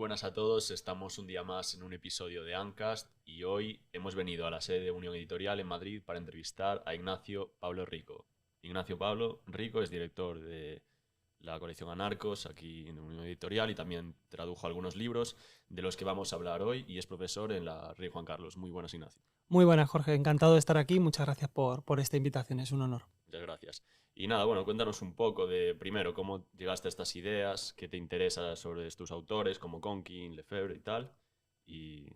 buenas a todos. Estamos un día más en un episodio de Ancast y hoy hemos venido a la sede de Unión Editorial en Madrid para entrevistar a Ignacio Pablo Rico. Ignacio Pablo Rico es director de la colección Anarcos aquí en Unión Editorial y también tradujo algunos libros de los que vamos a hablar hoy y es profesor en la Rey Juan Carlos. Muy buenas, Ignacio. Muy buenas, Jorge. Encantado de estar aquí. Muchas gracias por esta invitación. Es un honor. Muchas gracias. Y nada, bueno, cuéntanos un poco de, primero, cómo llegaste a estas ideas, qué te interesa sobre tus autores, como Conquin, Lefebvre y tal. Y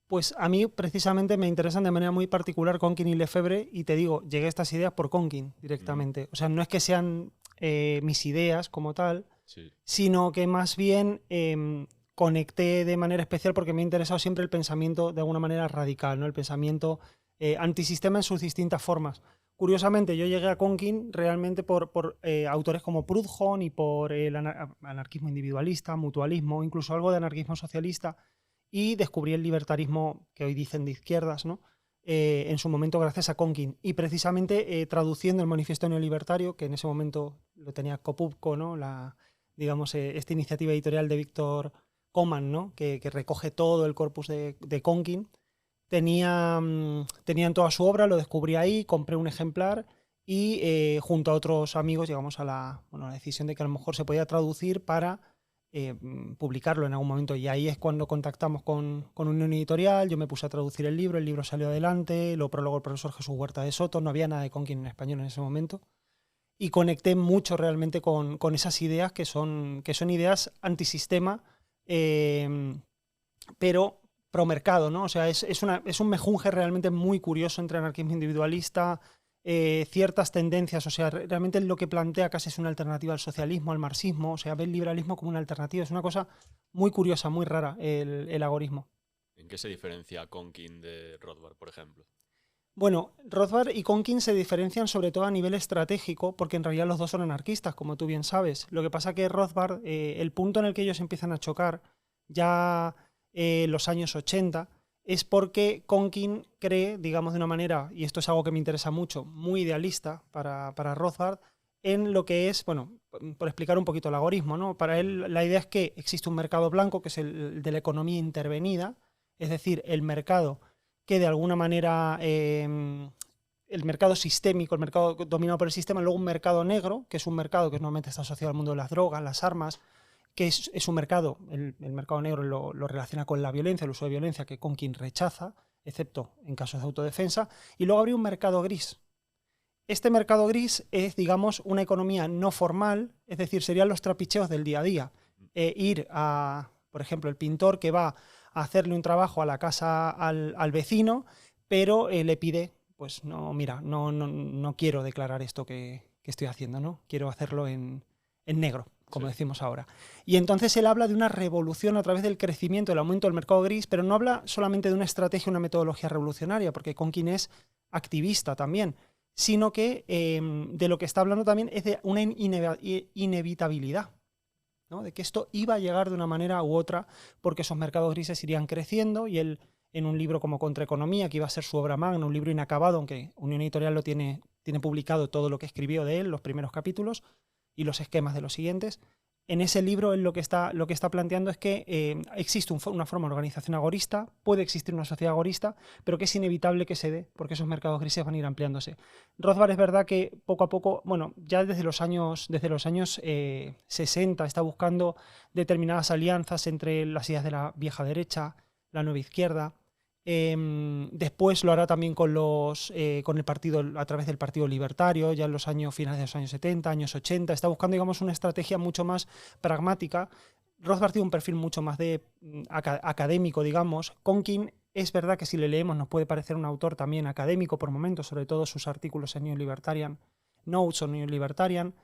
Pues a mí precisamente me interesan de manera muy particular Conquin y Lefebvre y te digo, llegué a estas ideas por Conquin directamente. O sea, no es que sean mis ideas como tal, sí, sino que más bien conecté de manera especial porque me ha interesado siempre el pensamiento de alguna manera radical, ¿no? El pensamiento antisistema en sus distintas formas. Curiosamente, yo llegué a Conquin realmente por autores como Proudhon y por el anarquismo individualista, mutualismo, incluso algo de anarquismo socialista, y descubrí el libertarismo que hoy dicen de izquierdas, ¿no? En su momento gracias a Conquin. Y precisamente traduciendo el Manifiesto Neolibertario, que en ese momento lo tenía Copubco, ¿no? Digamos, esta iniciativa editorial de Víctor Coman, ¿no? que recoge todo el corpus de Conquin. Tenían toda su obra, lo descubrí ahí, compré un ejemplar y junto a otros amigos llegamos a la decisión de que a lo mejor se podía traducir para publicarlo en algún momento. Y ahí es cuando contactamos con Unión Editorial, yo me puse a traducir el libro salió adelante, lo prologó el profesor Jesús Huerta de Soto, no había nada de Conquin en español en ese momento. Y conecté mucho realmente con esas ideas que son ideas antisistema, pero promercado, ¿no? O sea, es un mejunje realmente muy curioso entre anarquismo individualista, ciertas tendencias, o sea, realmente lo que plantea casi es una alternativa al socialismo, al marxismo, o sea, ve el liberalismo como una alternativa, es una cosa muy curiosa, muy rara el agorismo. ¿en qué se diferencia Conquin de Rothbard, por ejemplo? Bueno, Rothbard y Conquin se diferencian sobre todo a nivel estratégico, porque en realidad los dos son anarquistas, como tú bien sabes. Lo que pasa que Rothbard, el punto en el que ellos empiezan a chocar, ya los años 80, es porque Conquin cree, digamos de una manera, y esto es algo que me interesa mucho, muy idealista para Rothbard, en lo que es, bueno, por explicar un poquito el agorismo, ¿no? Para él la idea es que existe un mercado blanco, que es el de la economía intervenida, es decir, el mercado que de alguna manera el mercado sistémico, el mercado dominado por el sistema, luego un mercado negro, que es un mercado que normalmente está asociado al mundo de las drogas, las armas, que es un mercado, el mercado negro lo relaciona con la violencia, el uso de violencia, que Conquin rechaza, excepto en casos de autodefensa, y luego habría un mercado gris. Este mercado gris es, digamos, una economía no formal, es decir, serían los trapicheos del día a día. Ir a, por ejemplo, el pintor que va a hacerle un trabajo a la casa al vecino, pero le pide, pues no, mira, no quiero declarar esto que estoy haciendo, ¿no? Quiero hacerlo en negro, como Sí. decimos ahora. Y entonces él habla de una revolución a través del crecimiento, del aumento del mercado gris, pero no habla solamente de una estrategia, una metodología revolucionaria, porque Conquin es activista también, sino que de lo que está hablando también es de una inevitabilidad, ¿no? De que esto iba a llegar de una manera u otra porque esos mercados grises irían creciendo y él en un libro como Contraeconomía, que iba a ser su obra magna, un libro inacabado, aunque Unión Editorial lo tiene publicado todo lo que escribió de él, los primeros capítulos y los esquemas de los siguientes. En ese libro él lo que está planteando es que existe una forma de organización agorista, puede existir una sociedad agorista, pero que es inevitable que se dé, porque esos mercados grises van a ir ampliándose. Rothbard es verdad que poco a poco, bueno, ya desde los años 60 está buscando determinadas alianzas entre las ideas de la vieja derecha, la nueva izquierda. Después lo hará también con el partido, a través del Partido Libertario, ya en los años finales de los años 70, años 80. Está buscando, digamos, una estrategia mucho más pragmática. Rothbard tiene un perfil mucho más de académico, digamos. Conquin es verdad que si le leemos nos puede parecer un autor también académico por momentos, sobre todo sus artículos en New Libertarian Notes o New Libertarian,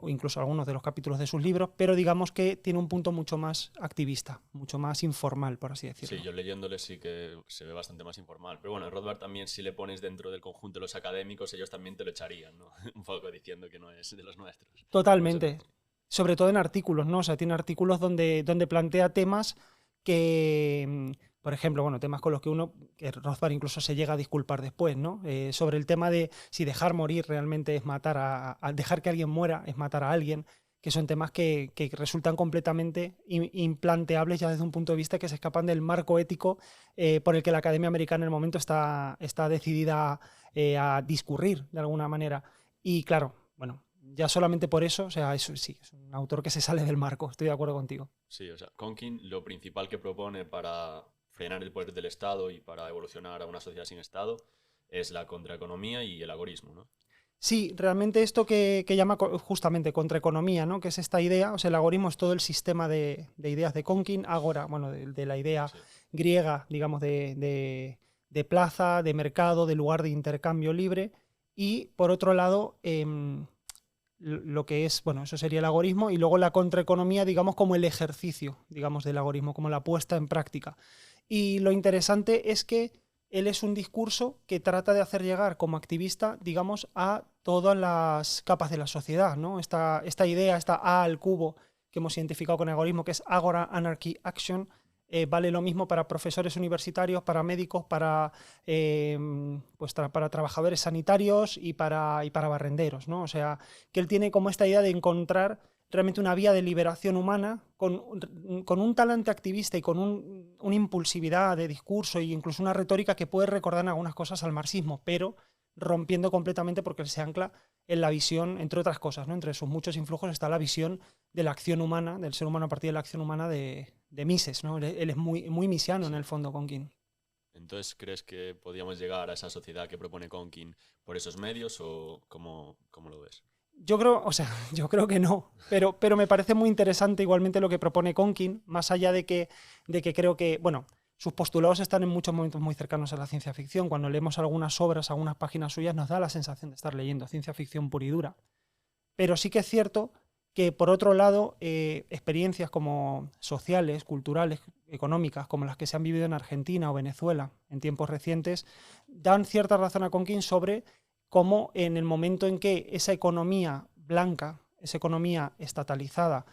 o incluso algunos de los capítulos de sus libros, pero digamos que tiene un punto mucho más activista, mucho más informal, por así decirlo. Sí, yo leyéndole sí que se ve bastante más informal. Pero bueno, Rothbard también, si le pones dentro del conjunto de los académicos, ellos también te lo echarían, ¿no? Un poco diciendo que no es de los nuestros. Totalmente. Sobre todo en artículos, ¿no? O sea, tiene artículos donde plantea temas que, por ejemplo, bueno, temas con los que Rothbard incluso se llega a disculpar después, ¿no? Sobre el tema de si dejar morir realmente es matar dejar que alguien muera es matar a alguien, que son temas que resultan completamente implanteables ya desde un punto de vista que se escapan del marco ético por el que la Academia Americana en el momento está decidida a discurrir de alguna manera. Y claro, bueno, ya solamente por eso, o sea, eso sí, es un autor que se sale del marco, estoy de acuerdo contigo. Sí, o sea, Conkin lo principal que propone para frenar el poder del Estado y para evolucionar a una sociedad sin Estado es la contraeconomía y el agorismo, ¿no? Sí, realmente esto que llama justamente contraeconomía, ¿no? Que es esta idea, o sea, el agorismo es todo el sistema de ideas de Conkin, agora, bueno, de la idea Sí. griega, digamos, de plaza, de mercado, de lugar de intercambio libre, y por otro lado, lo que es, bueno, eso sería el agorismo, y luego la contraeconomía, digamos, como el ejercicio, digamos, del agorismo, como la puesta en práctica. Y lo interesante es que él es un discurso que trata de hacer llegar como activista, digamos, a todas las capas de la sociedad, ¿no? Esta idea, esta A al cubo que hemos identificado con el algoritmo, que es Agora, Anarchy, Action, vale lo mismo para profesores universitarios, para médicos, para, para trabajadores sanitarios y para barrenderos, ¿no? O sea, que él tiene como esta idea de encontrar realmente una vía de liberación humana con un talante activista y con una impulsividad de discurso e incluso una retórica que puede recordar en algunas cosas al marxismo, pero rompiendo completamente porque se ancla en la visión, entre otras cosas, ¿no? Entre sus muchos influjos está la visión de la acción humana, del ser humano a partir de la acción humana de Mises, ¿no? Él es muy misiano en Sí. el fondo, Conkin. Entonces, ¿crees que podríamos llegar a esa sociedad que propone Conkin por esos medios o cómo lo ves? Yo creo, o sea, yo creo que no, pero me parece muy interesante igualmente lo que propone Conkin, más allá de que creo que, bueno, sus postulados están en muchos momentos muy cercanos a la ciencia ficción. Cuando leemos algunas obras, algunas páginas suyas, nos da la sensación de estar leyendo ciencia ficción pura y dura. Pero sí que es cierto que, por otro lado, experiencias como sociales, culturales, económicas, como las que se han vivido en Argentina o Venezuela en tiempos recientes, dan cierta razón a Conkin sobre cómo en el momento en que esa economía blanca, esa economía estatalizada,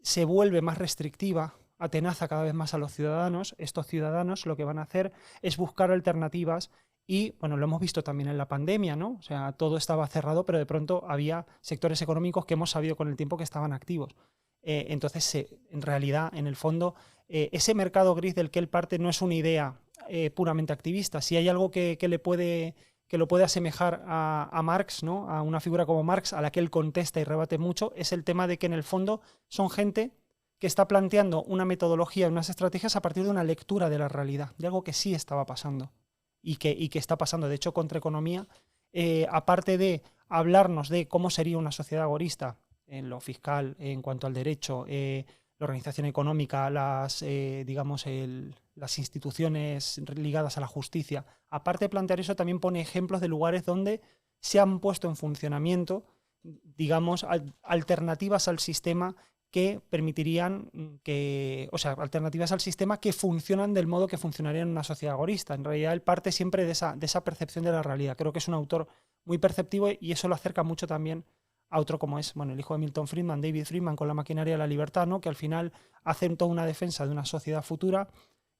se vuelve más restrictiva, atenaza cada vez más a los ciudadanos, estos ciudadanos lo que van a hacer es buscar alternativas y, bueno, lo hemos visto también en la pandemia, ¿no? O sea, todo estaba cerrado, pero de pronto había sectores económicos que hemos sabido con el tiempo que estaban activos. Entonces, en realidad, en el fondo, ese mercado gris del que él parte no es una idea puramente activista. Si hay algo que lo puede asemejar a Marx, ¿no? A una figura como Marx, a la que él contesta y rebate mucho, es el tema de que en el fondo son gente que está planteando una metodología, unas estrategias a partir de una lectura de la realidad, de algo que sí estaba pasando y que está pasando. De hecho, Contraeconomía, aparte de hablarnos de cómo sería una sociedad agorista en lo fiscal, en cuanto al derecho, la organización económica, las instituciones ligadas a la justicia. Aparte de plantear eso, también pone ejemplos de lugares donde se han puesto en funcionamiento, digamos, alternativas al sistema que permitirían alternativas al sistema que funcionan del modo que funcionaría en una sociedad agorista. En realidad, él parte siempre de esa percepción de la realidad. Creo que es un autor muy perceptivo y eso lo acerca mucho también a otro como es, bueno, el hijo de Milton Friedman, David Friedman, con La maquinaria de la libertad, ¿no? Que al final hacen toda una defensa de una sociedad futura,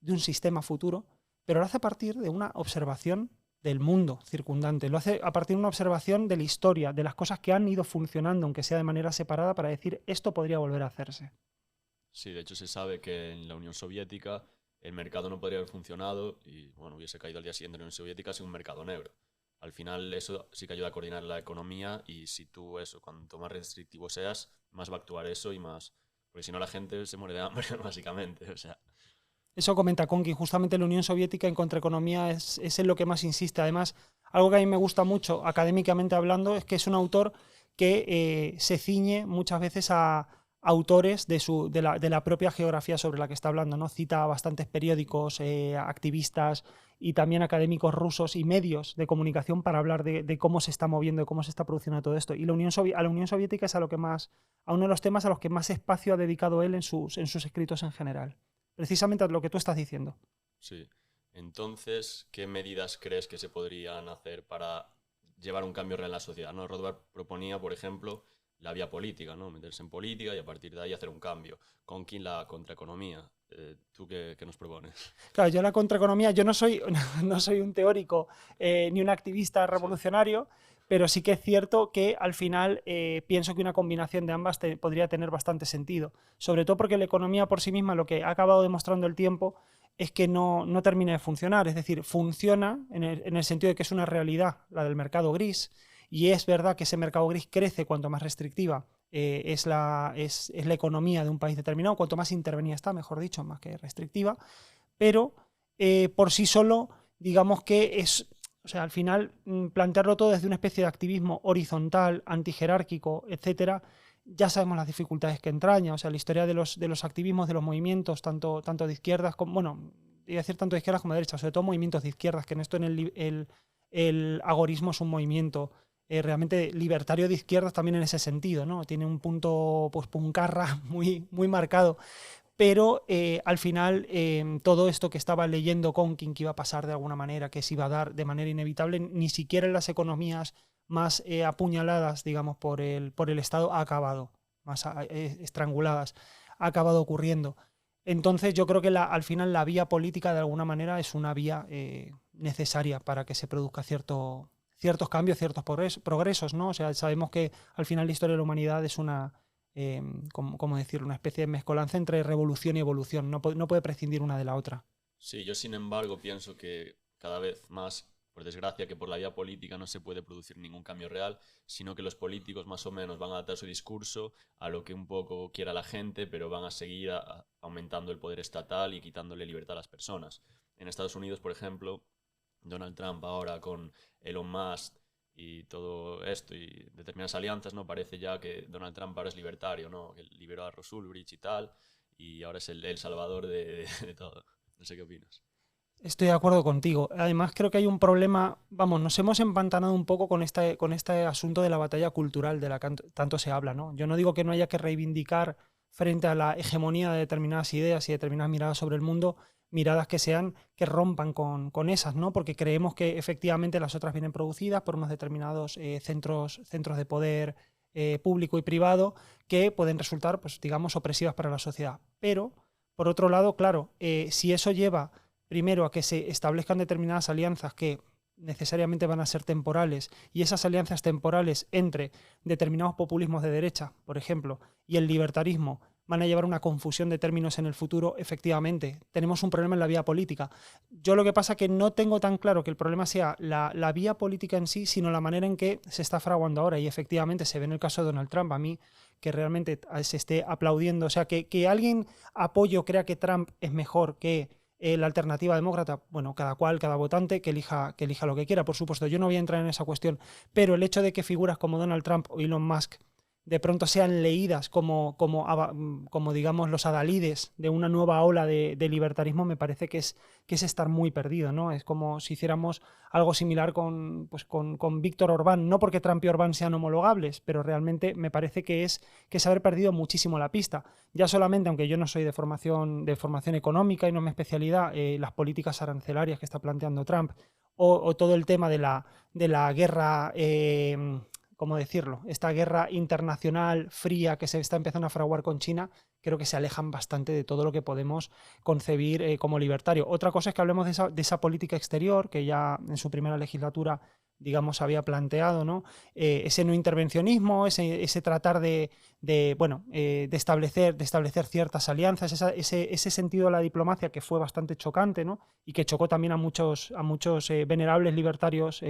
de un sistema futuro, pero lo hace a partir de una observación del mundo circundante, lo hace a partir de una observación de la historia, de las cosas que han ido funcionando, aunque sea de manera separada, para decir esto podría volver a hacerse. Sí, de hecho se sabe que en la Unión Soviética el mercado no podría haber funcionado y bueno, hubiese caído al día siguiente la Unión Soviética sin un mercado negro. Al final eso sí que ayuda a coordinar la economía y si tú eso, cuanto más restrictivo seas, más va a actuar eso y más... Porque si no la gente se muere de hambre, básicamente. O sea, Eso comenta Conkin, justamente la Unión Soviética en contraeconomía es en lo que más insiste. Además, algo que a mí me gusta mucho, académicamente hablando, es que es un autor que se ciñe muchas veces a autores de la propia geografía sobre la que está hablando, ¿no? Cita a bastantes periódicos, activistas y también académicos rusos y medios de comunicación para hablar de cómo se está moviendo, de cómo se está produciendo todo esto. Y a la Unión Soviética es a uno de los temas a los que más espacio ha dedicado él en sus escritos en general. Precisamente lo que tú estás diciendo. sí. Entonces, ¿qué medidas crees que se podrían hacer para llevar un cambio real en la sociedad? ¿No? Rothbard proponía, por ejemplo, la vía política, ¿no? Meterse en política y a partir de ahí hacer un cambio. Conkin la contraeconomía. ¿Tú qué nos propones? Claro, yo la contraeconomía, yo no soy un teórico ni un activista Sí, revolucionario, pero sí que es cierto que al final pienso que una combinación de ambas podría tener bastante sentido, sobre todo porque la economía por sí misma, lo que ha acabado demostrando el tiempo, es que no termina de funcionar, es decir, funciona en el sentido de que es una realidad, la del mercado gris, y es verdad que ese mercado gris crece cuanto más restrictiva es la economía de un país determinado, cuanto más intervenida está, mejor dicho, más que restrictiva, pero por sí solo, digamos que es, o sea, al final plantearlo todo desde una especie de activismo horizontal, antijerárquico, etcétera, ya sabemos las dificultades que entraña, o sea, la historia de los activismos, de los movimientos, tanto de izquierdas como, bueno, iba a decir tanto de izquierdas como de derechas, sobre todo movimientos de izquierdas, que en esto el agorismo es un movimiento realmente libertario de izquierdas también en ese sentido, ¿no? Tiene un punto pues puncarra muy marcado, pero al final todo esto que estaba leyendo Conkin que iba a pasar de alguna manera, que se iba a dar de manera inevitable, ni siquiera en las economías más apuñaladas, digamos, por el Estado ha acabado, más estranguladas, ha acabado ocurriendo. Entonces yo creo que al final la vía política de alguna manera es una vía necesaria para que se produzca ciertos cambios, ciertos progresos, ¿no? O sea, sabemos que al final la historia de la humanidad es una, ¿cómo decirlo? Una especie de mezcolanza entre revolución y evolución. No puede prescindir una de la otra. Sí, yo sin embargo pienso que cada vez más, por desgracia, que por la vía política no se puede producir ningún cambio real, sino que los políticos más o menos van a adaptar su discurso a lo que un poco quiera la gente, pero van a seguir aumentando el poder estatal y quitándole libertad a las personas. En Estados Unidos, por ejemplo, Donald Trump ahora con Elon Musk y todo esto y determinadas alianzas, ¿no? Parece ya que Donald Trump ahora es libertario, ¿no? Que liberó a Ross Ulbricht y tal, y ahora es el salvador de todo. No sé qué opinas. Estoy de acuerdo contigo. Además, creo que hay un problema, vamos, nos hemos empantanado un poco con este asunto de la batalla cultural de la que tanto se habla, ¿no? Yo no digo que no haya que reivindicar frente a la hegemonía de determinadas ideas y determinadas miradas sobre el mundo, miradas que rompan con esas, ¿no? Porque creemos que efectivamente las otras vienen producidas por unos determinados centros de poder público y privado que pueden resultar, pues, digamos, opresivas para la sociedad. Pero, por otro lado, claro, si eso lleva primero a que se establezcan determinadas alianzas que necesariamente van a ser temporales y esas alianzas temporales entre determinados populismos de derecha, por ejemplo, y el libertarismo van a llevar una confusión de términos en el futuro, efectivamente, tenemos un problema en la vía política. Yo lo que pasa es que no tengo tan claro que el problema sea la vía política en sí, sino la manera en que se está fraguando ahora y efectivamente se ve en el caso de Donald Trump. A mí que realmente se esté aplaudiendo, o sea, que alguien apoye o crea que Trump es mejor que la alternativa demócrata, bueno, cada cual, cada votante, que elija lo que quiera, por supuesto. Yo no voy a entrar en esa cuestión, pero el hecho de que figuras como Donald Trump o Elon Musk de pronto sean leídas como digamos, los adalides de una nueva ola de libertarismo, me parece que es estar muy perdido, ¿no? Es como si hiciéramos algo similar con Víctor Orbán, no porque Trump y Orbán sean homologables, pero realmente me parece que es haber perdido muchísimo la pista. Ya solamente, aunque yo no soy de formación económica y no es mi especialidad, las políticas arancelarias que está planteando Trump o todo el tema de la guerra, ¿cómo decirlo? Esta guerra internacional fría que se está empezando a fraguar con China, creo que se alejan bastante de todo lo que podemos concebir como libertario. Otra cosa es que hablemos de esa política exterior que ya en su primera legislatura, digamos, había planteado, ¿no? Ese no intervencionismo, ese tratar de establecer ciertas alianzas, ese sentido de la diplomacia que fue bastante chocante, ¿no? Y que chocó también a muchos venerables libertarios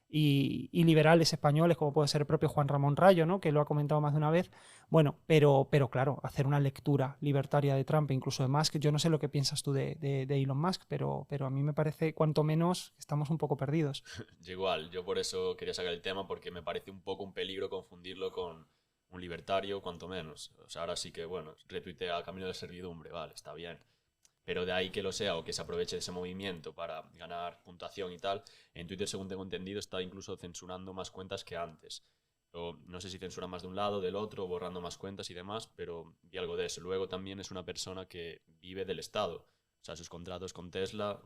y liberales españoles, como puede ser el propio Juan Ramón Rayo, ¿no? Que lo ha comentado más de una vez. Bueno, pero claro, hacer una lectura libertaria de Trump e incluso de Musk, yo no sé lo que piensas tú de Elon Musk, pero a mí me parece, cuanto menos, estamos un poco perdidos. Yo igual, yo por eso quería sacar el tema porque me parece un poco un peligro confundirlo con un libertario, cuanto menos. O sea, ahora sí que, bueno, retuitea Camino de Servidumbre, vale, está bien. Pero de ahí que lo sea o que se aproveche de ese movimiento para ganar puntuación y tal, en Twitter, según tengo entendido, está incluso censurando más cuentas que antes. O no sé si censura más de un lado, del otro, borrando más cuentas y demás, pero vi algo de eso. Luego también es una persona que vive del Estado. O sea, sus contratos con Tesla,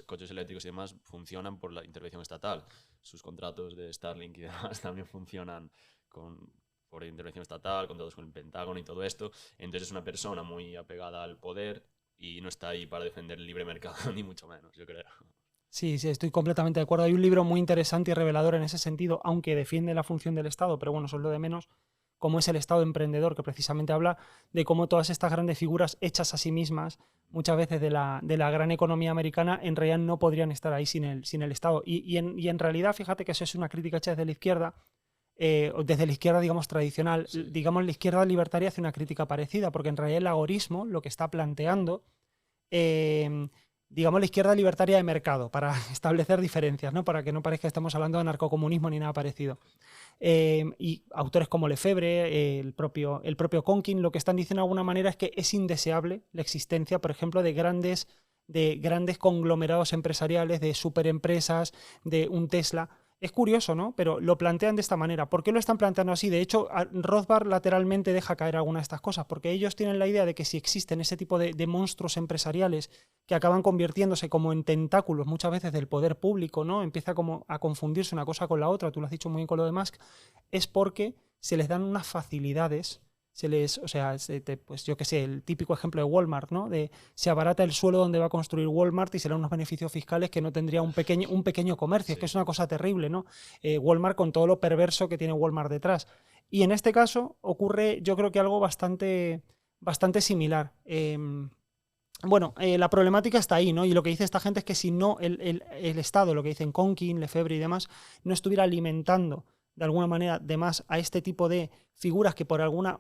coches eléctricos y demás, funcionan por la intervención estatal. Sus contratos de Starlink y demás también funcionan por intervención estatal, contratos con el Pentágono y todo esto. Entonces es una persona muy apegada al poder y no está ahí para defender el libre mercado, ni mucho menos, yo creo. Sí, sí, estoy completamente de acuerdo. Hay un libro muy interesante y revelador en ese sentido, aunque defiende la función del Estado, pero bueno, eso es lo de menos, como es el Estado emprendedor, que precisamente habla de cómo todas estas grandes figuras hechas a sí mismas, muchas veces de la gran economía americana, en realidad no podrían estar ahí sin el Estado. Y en realidad, fíjate que eso es una crítica hecha desde la izquierda, desde la izquierda, digamos, tradicional. Sí, Digamos, la izquierda libertaria hace una crítica parecida, porque en realidad el agorismo lo que está planteando, eh, digamos, la izquierda libertaria de mercado, para establecer diferencias, ¿no? Para que no parezca que estamos hablando de narcocomunismo ni nada parecido. Y autores como Lefebvre, el propio Conkin, lo que están diciendo de alguna manera es que es indeseable la existencia, por ejemplo, de grandes conglomerados empresariales, de superempresas, de un Tesla. Es curioso, ¿no? Pero lo plantean de esta manera. ¿Por qué lo están planteando así? De hecho, Rothbard lateralmente deja caer alguna de estas cosas, porque ellos tienen la idea de que si existen ese tipo de monstruos empresariales que acaban convirtiéndose como en tentáculos muchas veces del poder público, ¿no? Empieza como a confundirse una cosa con la otra, tú lo has dicho muy bien con lo de Musk, es porque se les dan unas facilidades, o sea, pues yo qué sé, el típico ejemplo de Walmart, ¿no? Se abarata el suelo donde va a construir Walmart y se le dan unos beneficios fiscales que no tendría un pequeño comercio. Es que sí. es una cosa terrible, ¿no? Walmart con todo lo perverso que tiene Walmart detrás. Y en este caso ocurre, yo creo que algo bastante similar. Bueno, la problemática está ahí, ¿no? Y lo que dice esta gente es que si no el Estado, lo que dicen Conkin, Lefebvre y demás, no estuviera alimentando de alguna manera de más a este tipo de figuras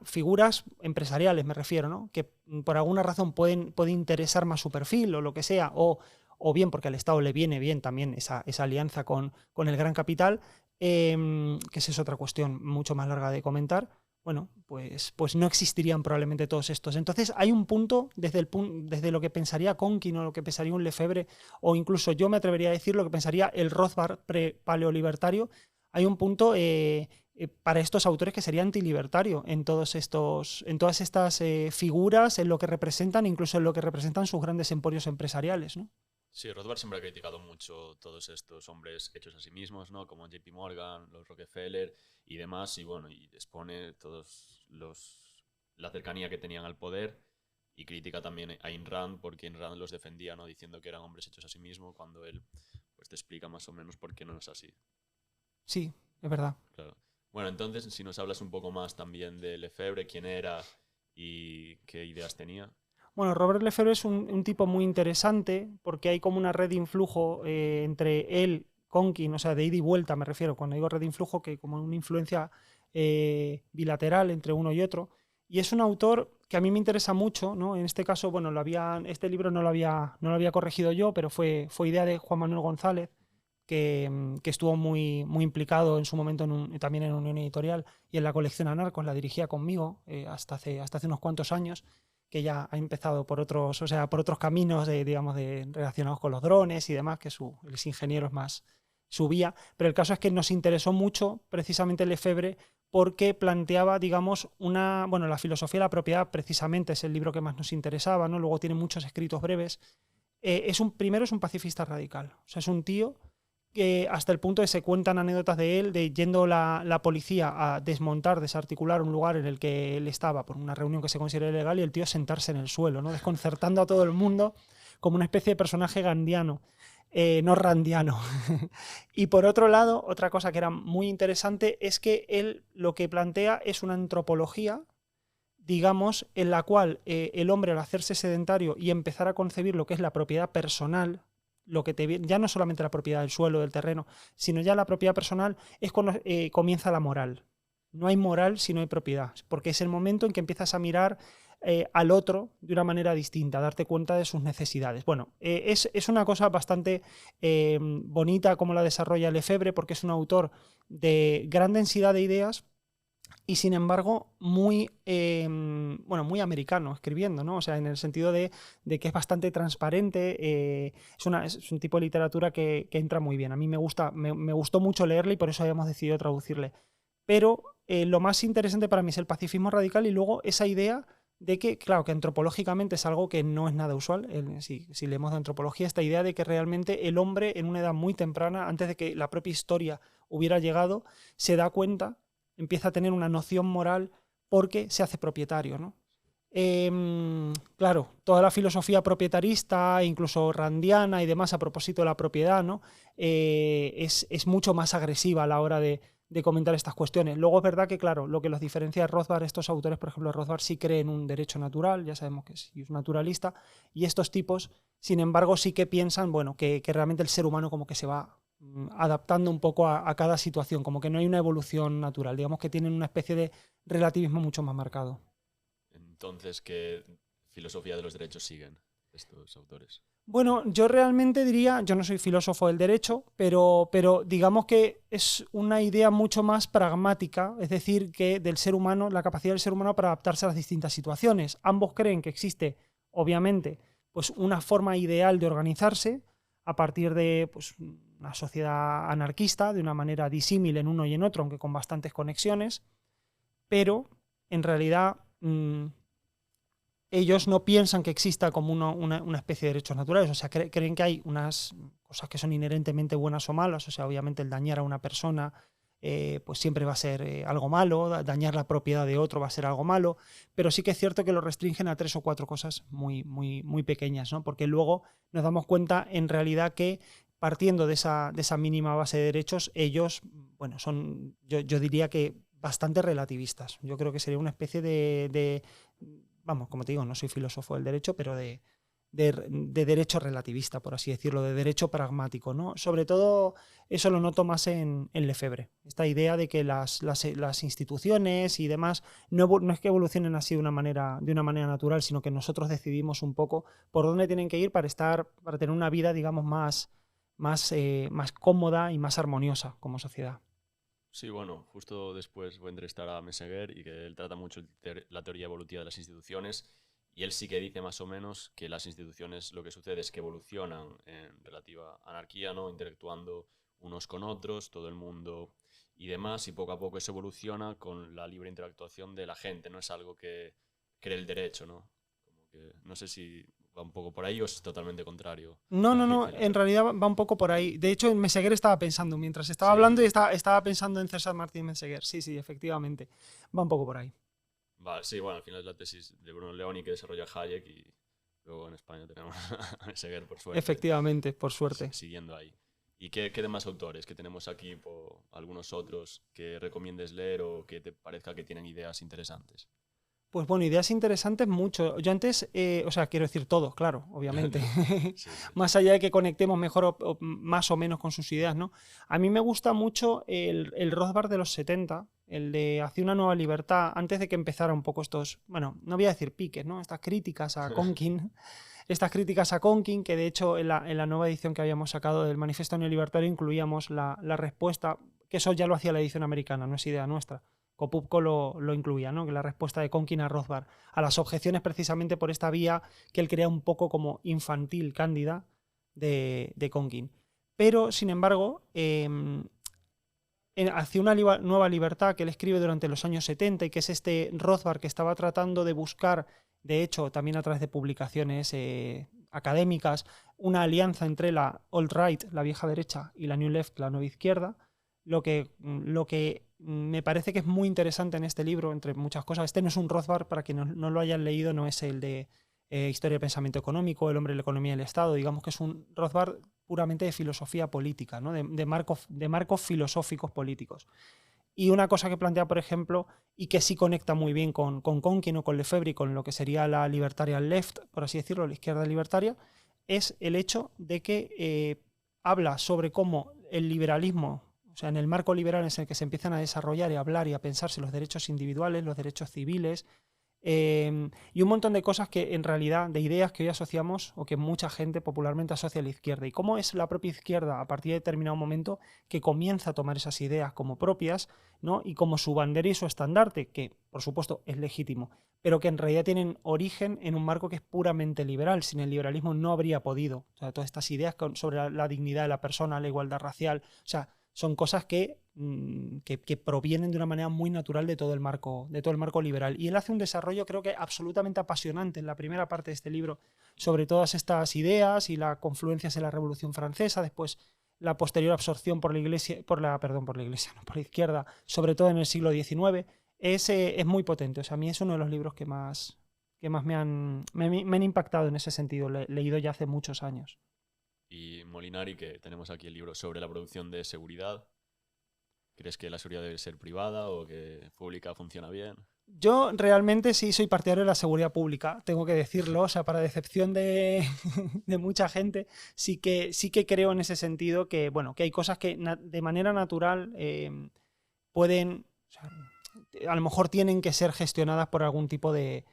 figuras empresariales me refiero, ¿no? Que por alguna razón puede interesar más su perfil o lo que sea, o bien porque al Estado le viene bien también esa alianza con el gran capital, que esa es otra cuestión mucho más larga de comentar. Bueno, pues no existirían probablemente todos estos. Entonces hay un punto, desde lo que pensaría Conkin o lo que pensaría un Lefebvre, o incluso yo me atrevería a decir lo que pensaría el Rothbard pre-paleolibertario, hay un punto para estos autores que sería antilibertario en todas estas figuras, en lo que representan, incluso en lo que representan sus grandes emporios empresariales, ¿no? Sí, Rothbard siempre ha criticado mucho todos estos hombres hechos a sí mismos, ¿no? Como JP Morgan, los Rockefeller y demás, y bueno, y expone la cercanía que tenían al poder y critica también a Ayn Rand porque Ayn Rand los defendía, ¿no? Diciendo que eran hombres hechos a sí mismos cuando él pues te explica más o menos por qué no es así. Sí, es verdad. Claro. Bueno, entonces si nos hablas un poco más también de Lefebvre, quién era y qué ideas tenía. Bueno, Robert Lefebvre es un tipo muy interesante porque hay como una red de influjo entre él, Conkin, o sea, de ida y vuelta me refiero, cuando digo red de influjo, que como una influencia bilateral entre uno y otro. Y es un autor que a mí me interesa mucho, ¿no? En este caso, bueno, este libro no lo había corregido yo, pero fue idea de Juan Manuel González, que estuvo muy implicado en su momento también en Unión Editorial y en la colección Anarcos, la dirigía conmigo hasta hace unos cuantos años, que ya ha empezado por otros, o sea, por otros caminos digamos, relacionados con los drones y demás, que él es ingeniero, es más su vía, pero el caso es que nos interesó mucho precisamente Lefebvre porque planteaba, digamos, bueno, la filosofía de la propiedad precisamente es el libro que más nos interesaba, ¿no? Luego tiene muchos escritos breves. Primero es un pacifista radical, o sea, es un tío que hasta el punto de se cuentan anécdotas de él, de yendo la policía a desmontar, desarticular un lugar en el que él estaba por una reunión que se considera ilegal y el tío sentarse en el suelo, ¿no? Desconcertando a todo el mundo como una especie de personaje gandiano, no randiano. Y por otro lado, otra cosa que era muy interesante es que él lo que plantea es una antropología, digamos, en la cual el hombre al hacerse sedentario y empezar a concebir lo que es la propiedad personal, ya no solamente la propiedad del suelo, del terreno, sino ya la propiedad personal, es cuando comienza la moral. No hay moral si no hay propiedad, porque es el momento en que empiezas a mirar al otro de una manera distinta, a darte cuenta de sus necesidades. Bueno, es una cosa bastante bonita como la desarrolla Lefebvre, porque es un autor de gran densidad de ideas, y sin embargo muy americano escribiendo, ¿no? O sea, en el sentido de que es bastante transparente, es un tipo de literatura que entra muy bien. A mí me gustó mucho leerle y por eso habíamos decidido traducirle. Pero lo más interesante para mí es el pacifismo radical y luego esa idea de que, claro, que antropológicamente es algo que no es nada usual, si leemos de antropología, esta idea de que realmente el hombre en una edad muy temprana, antes de que la propia historia hubiera llegado, se da cuenta, empieza a tener una noción moral porque se hace propietario, ¿no? Claro, toda la filosofía propietarista, incluso randiana y demás a propósito de la propiedad, ¿no? Es mucho más agresiva a la hora de comentar estas cuestiones. Luego es verdad que, claro, lo que los diferencia de Rothbard, estos autores, por ejemplo, Rothbard sí cree en un derecho natural, ya sabemos que sí es naturalista, y estos tipos, sin embargo, sí que piensan, bueno, que realmente el ser humano como que se va adaptando un poco a cada situación, como que no hay una evolución natural, digamos que tienen una especie de relativismo mucho más marcado. Entonces, ¿qué filosofía de los derechos siguen estos autores? Bueno, yo realmente diría, yo no soy filósofo del derecho, pero digamos que es una idea mucho más pragmática, es decir, que del ser humano, la capacidad del ser humano para adaptarse a las distintas situaciones. Ambos creen que existe, obviamente, pues una forma ideal de organizarse a partir de pues, una sociedad anarquista, de una manera disímil en uno y en otro, aunque con bastantes conexiones, pero en realidad ellos no piensan que exista como una especie de derechos naturales, o sea, creen que hay unas cosas que son inherentemente buenas o malas, o sea, obviamente el dañar a una persona pues siempre va a ser algo malo, dañar la propiedad de otro va a ser algo malo, pero sí que es cierto que lo restringen a 3 o 4 cosas muy pequeñas, ¿no? Porque luego nos damos cuenta en realidad que partiendo de esa mínima base de derechos, ellos, bueno, son, yo diría que bastante relativistas. Yo creo que sería una especie vamos, como te digo, no soy filósofo del derecho, pero de derecho relativista, por así decirlo, de derecho pragmático, ¿no? Sobre todo eso lo noto más en Lefebvre, esta idea de que las instituciones y demás no es que evolucionen así de una manera natural, sino que nosotros decidimos un poco por dónde tienen que ir para tener una vida, digamos, más cómoda y más armoniosa como sociedad. Sí, bueno, justo después voy a entrevistar a Messeguer y que él trata mucho la teoría evolutiva de las instituciones y él sí que dice más o menos que las instituciones lo que sucede es que evolucionan en relativa anarquía, ¿no? Interactuando unos con otros, todo el mundo y demás, y poco a poco eso evoluciona con la libre interactuación de la gente, no es algo que cree el derecho, ¿no? Como que no sé si va un poco por ahí o es totalmente contrario No, a no, lo que no, dice en Lefebvre. realidad va un poco por ahí. De hecho, en Meseguer estaba pensando, mientras estaba hablando y Sí, estaba pensando en César Martín Meseguer. Sí, sí, efectivamente. Va un poco por ahí. vale, sí, bueno, al final es la tesis de Bruno Leoni que desarrolla Hayek y luego en España tenemos a Seguer, por suerte, Efectivamente, por suerte. siguiendo ahí. ¿Y qué demás autores que tenemos aquí, por algunos otros, que recomiendes leer o que te parezca que tienen ideas interesantes? Pues bueno, ideas interesantes mucho. Yo antes, o sea, quiero decir todos, claro, obviamente. Sí, sí. Más allá de que conectemos mejor o más o menos con sus ideas, ¿no? A mí me gusta mucho el Rothbard de los 70, el de Hacia una nueva libertad, antes de que empezara un poco estos, bueno, no voy a decir piques, ¿no? Estas críticas a Conkin. Estas críticas a Conkin, que de hecho en la nueva edición que habíamos sacado del Manifiesto Neolibertario incluíamos la respuesta, que eso ya lo hacía la edición americana, no es idea nuestra. Kopupko lo incluía, ¿no? Que la respuesta de Conkin a Rothbard a las objeciones precisamente por esta vía que él crea un poco como infantil, cándida, de Conkin. Pero, sin embargo, hacia una nueva libertad que él escribe durante los años 70 y que es este Rothbard que estaba tratando de buscar, de hecho, también a través de publicaciones académicas, una alianza entre la alt-right, la vieja derecha, y la new left, la nueva izquierda, lo que me parece que es muy interesante en este libro, entre muchas cosas. Este no es un Rothbard, para quienes no lo hayan leído, no es el de Historia del Pensamiento Económico, El hombre, la economía y el Estado. Digamos que es un Rothbard puramente de filosofía política, ¿no? de marcos filosóficos políticos. Y una cosa que plantea, por ejemplo, y que sí conecta muy bien con Conkin o con Lefebvre y con lo que sería la libertarian left, por así decirlo, la izquierda libertaria, es el hecho de que habla sobre cómo el liberalismo, o sea, en el marco liberal en el que se empiezan a desarrollar y a hablar y a pensarse los derechos individuales, los derechos civiles, y un montón de cosas que en realidad, de ideas que hoy asociamos o que mucha gente popularmente asocia a la izquierda. Y cómo es la propia izquierda a partir de determinado momento que comienza a tomar esas ideas como propias, ¿no? Y como su bandera y su estandarte, que por supuesto es legítimo, pero que en realidad tienen origen en un marco que es puramente liberal. Sin el liberalismo no habría podido. O sea, todas estas ideas sobre la dignidad de la persona, la igualdad racial, o sea, son cosas que provienen de una manera muy natural de todo el marco liberal. Y él hace un desarrollo, creo que absolutamente apasionante en la primera parte de este libro, sobre todas estas ideas y las confluencias en la Revolución Francesa, después la posterior absorción por la iglesia, por la izquierda, sobre todo en el siglo XIX, es muy potente. O sea, a mí es uno de los libros que más me han impactado en ese sentido, leído ya hace muchos años. Y Molinari, que tenemos aquí el libro sobre la producción de seguridad. ¿Crees que la seguridad debe ser privada o que pública funciona bien? Yo realmente sí soy partidario de la seguridad pública, tengo que decirlo, o sea, para decepción de, de mucha gente, sí que creo en ese sentido que, bueno, que hay cosas que de manera natural pueden, o sea, a lo mejor tienen que ser gestionadas por algún tipo de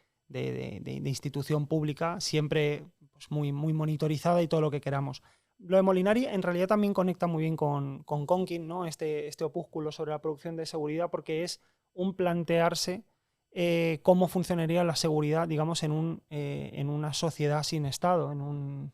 institución pública, siempre pues, muy monitorizada y todo lo que queramos. Lo de Molinari en realidad también conecta muy bien con Conkin, ¿no? Este opúsculo sobre la producción de seguridad, porque es un plantearse cómo funcionaría la seguridad, digamos, en una sociedad sin Estado, en una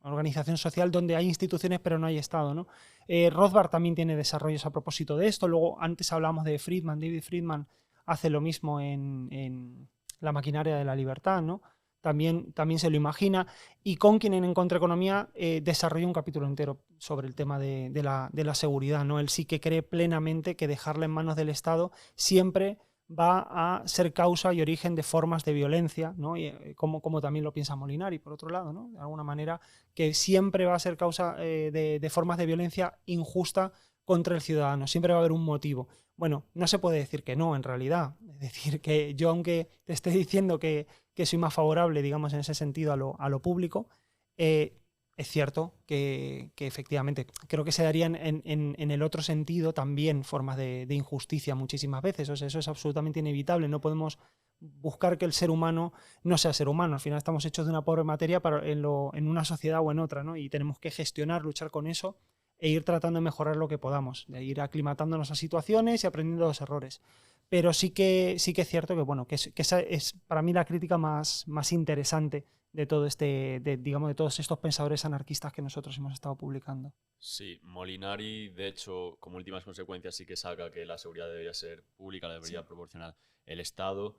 organización social donde hay instituciones pero no hay Estado, ¿no? Rothbard también tiene desarrollos a propósito de esto. Luego, antes hablamos de Friedman, David Friedman hace lo mismo en La maquinaria de la libertad, ¿no? También se lo imagina. Y Conkin en Contraeconomía desarrolla un capítulo entero sobre el tema de la seguridad, ¿no? Él sí que cree plenamente que dejarla en manos del Estado siempre va a ser causa y origen de formas de violencia, ¿no? Y, como también lo piensa Molinari, por otro lado, ¿no? De alguna manera, que siempre va a ser causa de formas de violencia injusta contra el ciudadano, siempre va a haber un motivo. Bueno, no se puede decir que no, en realidad. Es decir, que yo, aunque te esté diciendo que soy más favorable, digamos, en ese sentido a lo público, es cierto que efectivamente creo que se darían en el otro sentido también formas de injusticia muchísimas veces. O sea, eso es absolutamente inevitable. No podemos buscar que el ser humano no sea ser humano. Al final estamos hechos de una pobre materia en una sociedad o en otra, ¿no? Y tenemos que gestionar, luchar con eso e ir tratando de mejorar lo que podamos, de ir aclimatándonos a situaciones y aprendiendo los errores. Pero sí que es cierto que, bueno, que esa es para mí la crítica más interesante de todo digamos, de todos estos pensadores anarquistas que nosotros hemos estado publicando. Sí, Molinari, de hecho, como últimas consecuencias sí que saca que la seguridad debería ser pública, la debería proporcionar el Estado,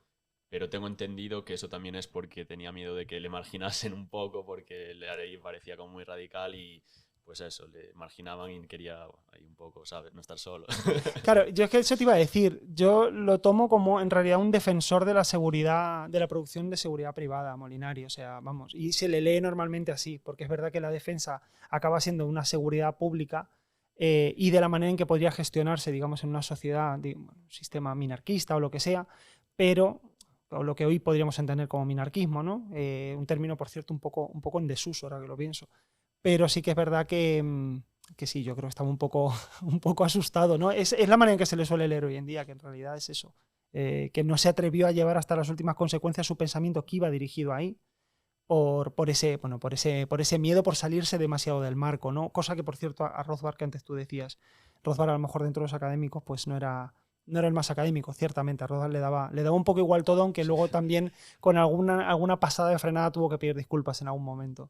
pero tengo entendido que eso también es porque tenía miedo de que le marginasen un poco, porque le parecía como muy radical y pues eso, le marginaban y quería ahí un poco, ¿sabes? No estar solo. Claro, yo es que eso te iba a decir. Yo lo tomo como en realidad un defensor de la seguridad, de la producción de seguridad privada, Molinari. O sea, vamos, y se le lee normalmente así, porque es verdad que la defensa acaba siendo una seguridad pública y de la manera en que podría gestionarse, digamos, en una sociedad, un sistema minarquista o lo que sea, pero o lo que hoy podríamos entender como minarquismo, ¿no? Un término, por cierto, un poco en desuso, ahora que lo pienso. Pero sí que es verdad que sí, yo creo que estaba un poco asustado, ¿no? Es la manera en que se le suele leer hoy en día, que en realidad es eso. Que no se atrevió a llevar hasta las últimas consecuencias su pensamiento que iba dirigido ahí por ese miedo por salirse demasiado del marco, ¿no? Cosa que, por cierto, a Rothbard, que antes tú decías, Rothbard a lo mejor dentro de los académicos pues no era el más académico, ciertamente. A Rothbard le daba un poco igual todo, aunque luego también con alguna pasada de frenada tuvo que pedir disculpas en algún momento.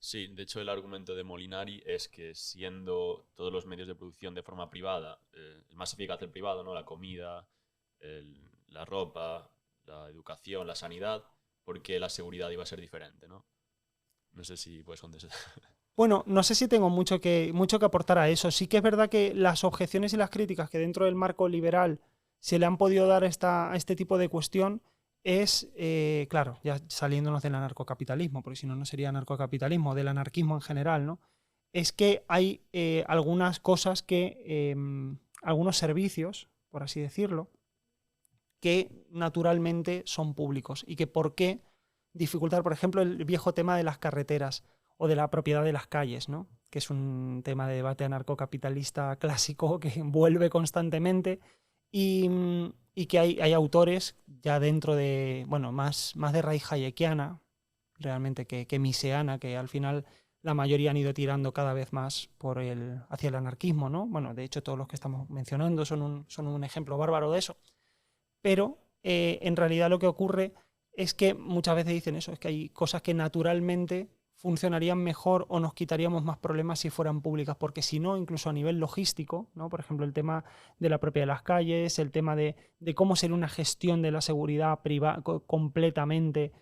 Sí, de hecho el argumento de Molinari es que siendo todos los medios de producción de forma privada, el más eficaz el privado, ¿no? La comida, la ropa, la educación, la sanidad, porque la seguridad iba a ser diferente, ¿no? No sé si puedes contestar. Bueno, no sé si tengo mucho que aportar a eso. Sí que es verdad que las objeciones y las críticas que dentro del marco liberal se le han podido dar a este tipo de cuestión es, claro, ya saliéndonos del anarcocapitalismo, porque si no, no sería anarcocapitalismo, del anarquismo en general, ¿no? Es que hay algunas cosas algunos servicios, por así decirlo, que naturalmente son públicos y que por qué dificultar, por ejemplo, el viejo tema de las carreteras o de la propiedad de las calles, ¿no? Que es un tema de debate anarcocapitalista clásico que vuelve constantemente y que hay autores ya dentro de, bueno, más de raíz hayekiana, realmente, que miseana, que al final la mayoría han ido tirando cada vez más hacia el anarquismo, ¿no? Bueno, de hecho todos los que estamos mencionando son un ejemplo bárbaro de eso. Pero en realidad lo que ocurre es que muchas veces dicen eso, es que hay cosas que naturalmente funcionarían mejor o nos quitaríamos más problemas si fueran públicas, porque si no, incluso a nivel logístico, ¿no? Por ejemplo, el tema de la propiedad de las calles, el tema de cómo ser una gestión de la seguridad completamente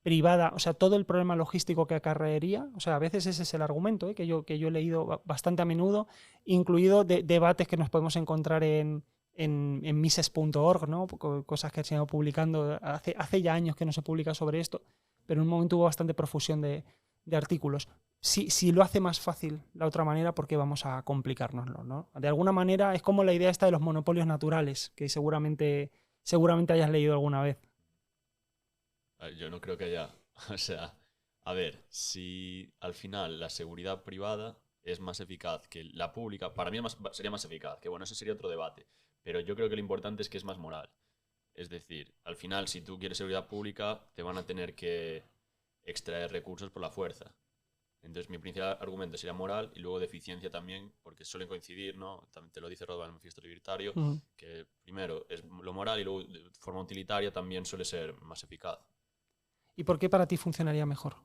privada, o sea, todo el problema logístico que acarrearía, o sea, a veces ese es el argumento que yo he leído bastante a menudo, incluido debates que nos podemos encontrar en en Mises.org, ¿no? Cosas que se han ido publicando. Hace ya años que no se publica sobre esto, pero en un momento hubo bastante profusión de artículos. Si lo hace más fácil la otra manera, ¿por qué vamos a complicárnoslo, ¿no? De alguna manera es como la idea esta de los monopolios naturales, que seguramente hayas leído alguna vez. Yo no creo que haya... O sea, a ver, si al final la seguridad privada es más eficaz que la pública, para mí sería más eficaz, que bueno, ese sería otro debate, pero yo creo que lo importante es que es más moral. Es decir, al final, si tú quieres seguridad pública, te van a tener que extraer recursos por la fuerza. Entonces, mi principal argumento sería moral y luego de eficiencia también, porque suelen coincidir, ¿no? También te lo dice Rodman en el Manifiesto Libertario, que primero es lo moral y luego de forma utilitaria también suele ser más eficaz. ¿Y por qué para ti funcionaría mejor?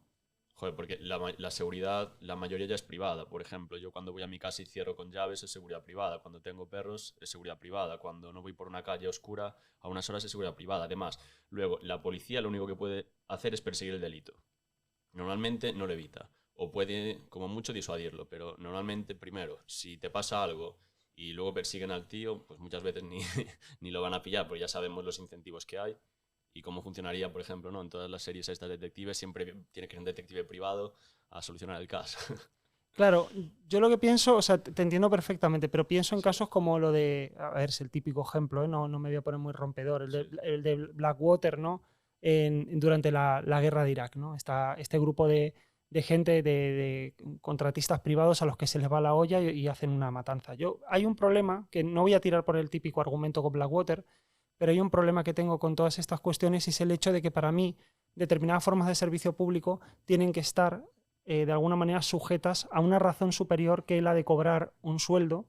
Joder, porque la seguridad, la mayoría ya es privada. Por ejemplo, yo cuando voy a mi casa y cierro con llaves es seguridad privada. Cuando tengo perros es seguridad privada. Cuando no voy por una calle oscura a unas horas es seguridad privada. Además, luego, la policía lo único que puede hacer es perseguir el delito. Normalmente no lo evita. O puede, como mucho, disuadirlo. Pero normalmente, primero, si te pasa algo y luego persiguen al tío, pues muchas veces ni lo van a pillar, porque ya sabemos los incentivos que hay. Y cómo funcionaría, por ejemplo, ¿no? En todas las series estas detectives siempre tiene que ser un detective privado a solucionar el caso. Claro, yo lo que pienso, o sea, te entiendo perfectamente, pero pienso en casos como lo de, a ver, es el típico ejemplo, ¿eh? No me voy a poner muy rompedor, el de Blackwater, ¿no? Durante la guerra de Irak, ¿no? Este grupo de gente, de contratistas privados a los que se les va la olla y hacen una matanza. Hay un problema, que no voy a tirar por el típico argumento con Blackwater, pero hay un problema que tengo con todas estas cuestiones y es el hecho de que para mí determinadas formas de servicio público tienen que estar de alguna manera sujetas a una razón superior que la de cobrar un sueldo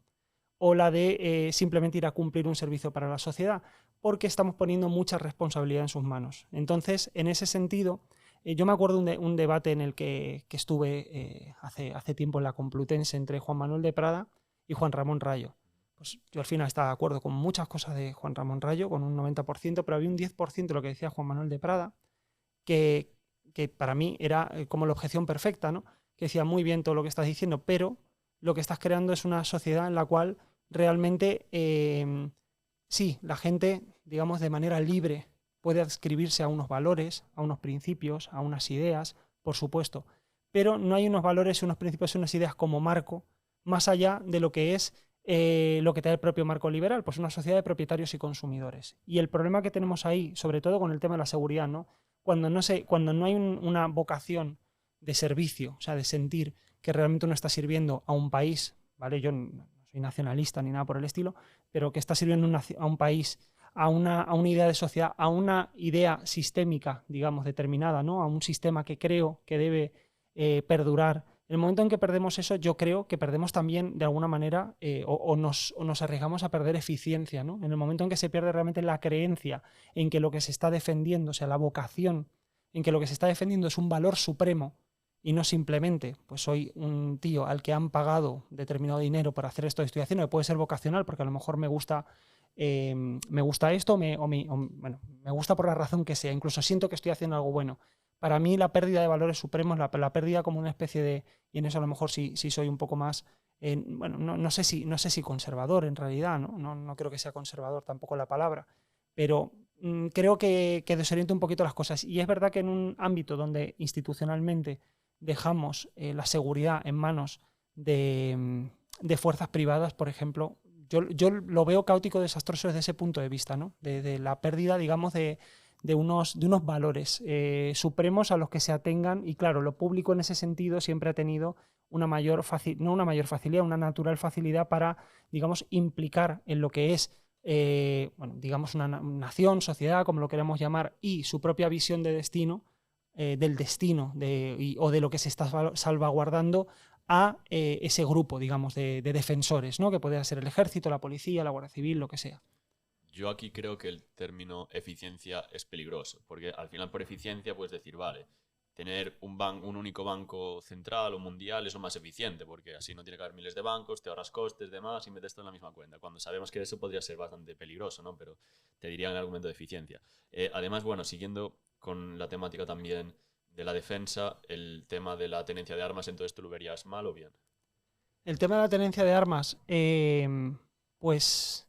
o la de simplemente ir a cumplir un servicio para la sociedad, porque estamos poniendo mucha responsabilidad en sus manos. Entonces, en ese sentido, yo me acuerdo un debate en el que estuve hace tiempo en la Complutense entre Juan Manuel de Prada y Juan Ramón Rayo. Pues yo al final estaba de acuerdo con muchas cosas de Juan Ramón Rayo, con un 90%, pero había un 10% de lo que decía Juan Manuel de Prada, que para mí era como la objeción perfecta, ¿no? Que decía muy bien todo lo que estás diciendo, pero lo que estás creando es una sociedad en la cual realmente sí, la gente, digamos, de manera libre puede adscribirse a unos valores, a unos principios, a unas ideas, por supuesto, pero no hay unos valores, unos principios y unas ideas como marco, más allá de lo que es lo que te da el propio marco liberal, pues una sociedad de propietarios y consumidores. Y el problema que tenemos ahí, sobre todo con el tema de la seguridad, ¿no? Cuando no hay una vocación de servicio, o sea, de sentir que realmente uno está sirviendo a un país, ¿vale? Yo no soy nacionalista ni nada por el estilo, pero que está sirviendo a un país, a una idea de sociedad, a una idea sistémica, digamos, determinada, ¿no? A un sistema que creo que debe perdurar. En el momento en que perdemos eso, yo creo que perdemos también, de alguna manera, o nos arriesgamos a perder eficiencia, ¿no? En el momento en que se pierde realmente la creencia en que lo que se está defendiendo, o sea, la vocación, en que lo que se está defendiendo es un valor supremo y no simplemente, pues soy un tío al que han pagado determinado dinero para hacer esto que estoy haciendo, que puede ser vocacional, porque a lo mejor me gusta esto, bueno, me gusta por la razón que sea, incluso siento que estoy haciendo algo bueno. Para mí la pérdida de valores supremos, la pérdida como una especie de, y en eso a lo mejor sí soy un poco más, bueno, no sé si conservador en realidad, no creo que sea conservador tampoco la palabra, pero creo que desorienta un poquito las cosas. Y es verdad que en un ámbito donde institucionalmente dejamos la seguridad en manos de fuerzas privadas, por ejemplo, yo lo veo caótico, desastroso desde ese punto de vista, ¿no? De la pérdida, digamos, de unos valores supremos a los que se atengan. Y claro, lo público en ese sentido siempre ha tenido una natural facilidad para, digamos, implicar en lo que es, bueno, digamos, una nación, sociedad, como lo queramos llamar, y su propia visión de destino, del destino o de lo que se está salvaguardando a ese grupo, digamos, de defensores, ¿no? Que puede ser el ejército, la policía, la Guardia Civil, lo que sea. Yo aquí creo que el término eficiencia es peligroso, porque al final por eficiencia puedes decir, vale, tener un único banco central o mundial es lo más eficiente, porque así no tiene que haber miles de bancos, te ahorras costes, demás, y metes todo en la misma cuenta, cuando sabemos que eso podría ser bastante peligroso, ¿no? Pero te diría el argumento de eficiencia. Además, bueno, siguiendo con la temática también de la defensa, el tema de la tenencia de armas, entonces tú lo verías mal o bien. El tema de la tenencia de armas, pues...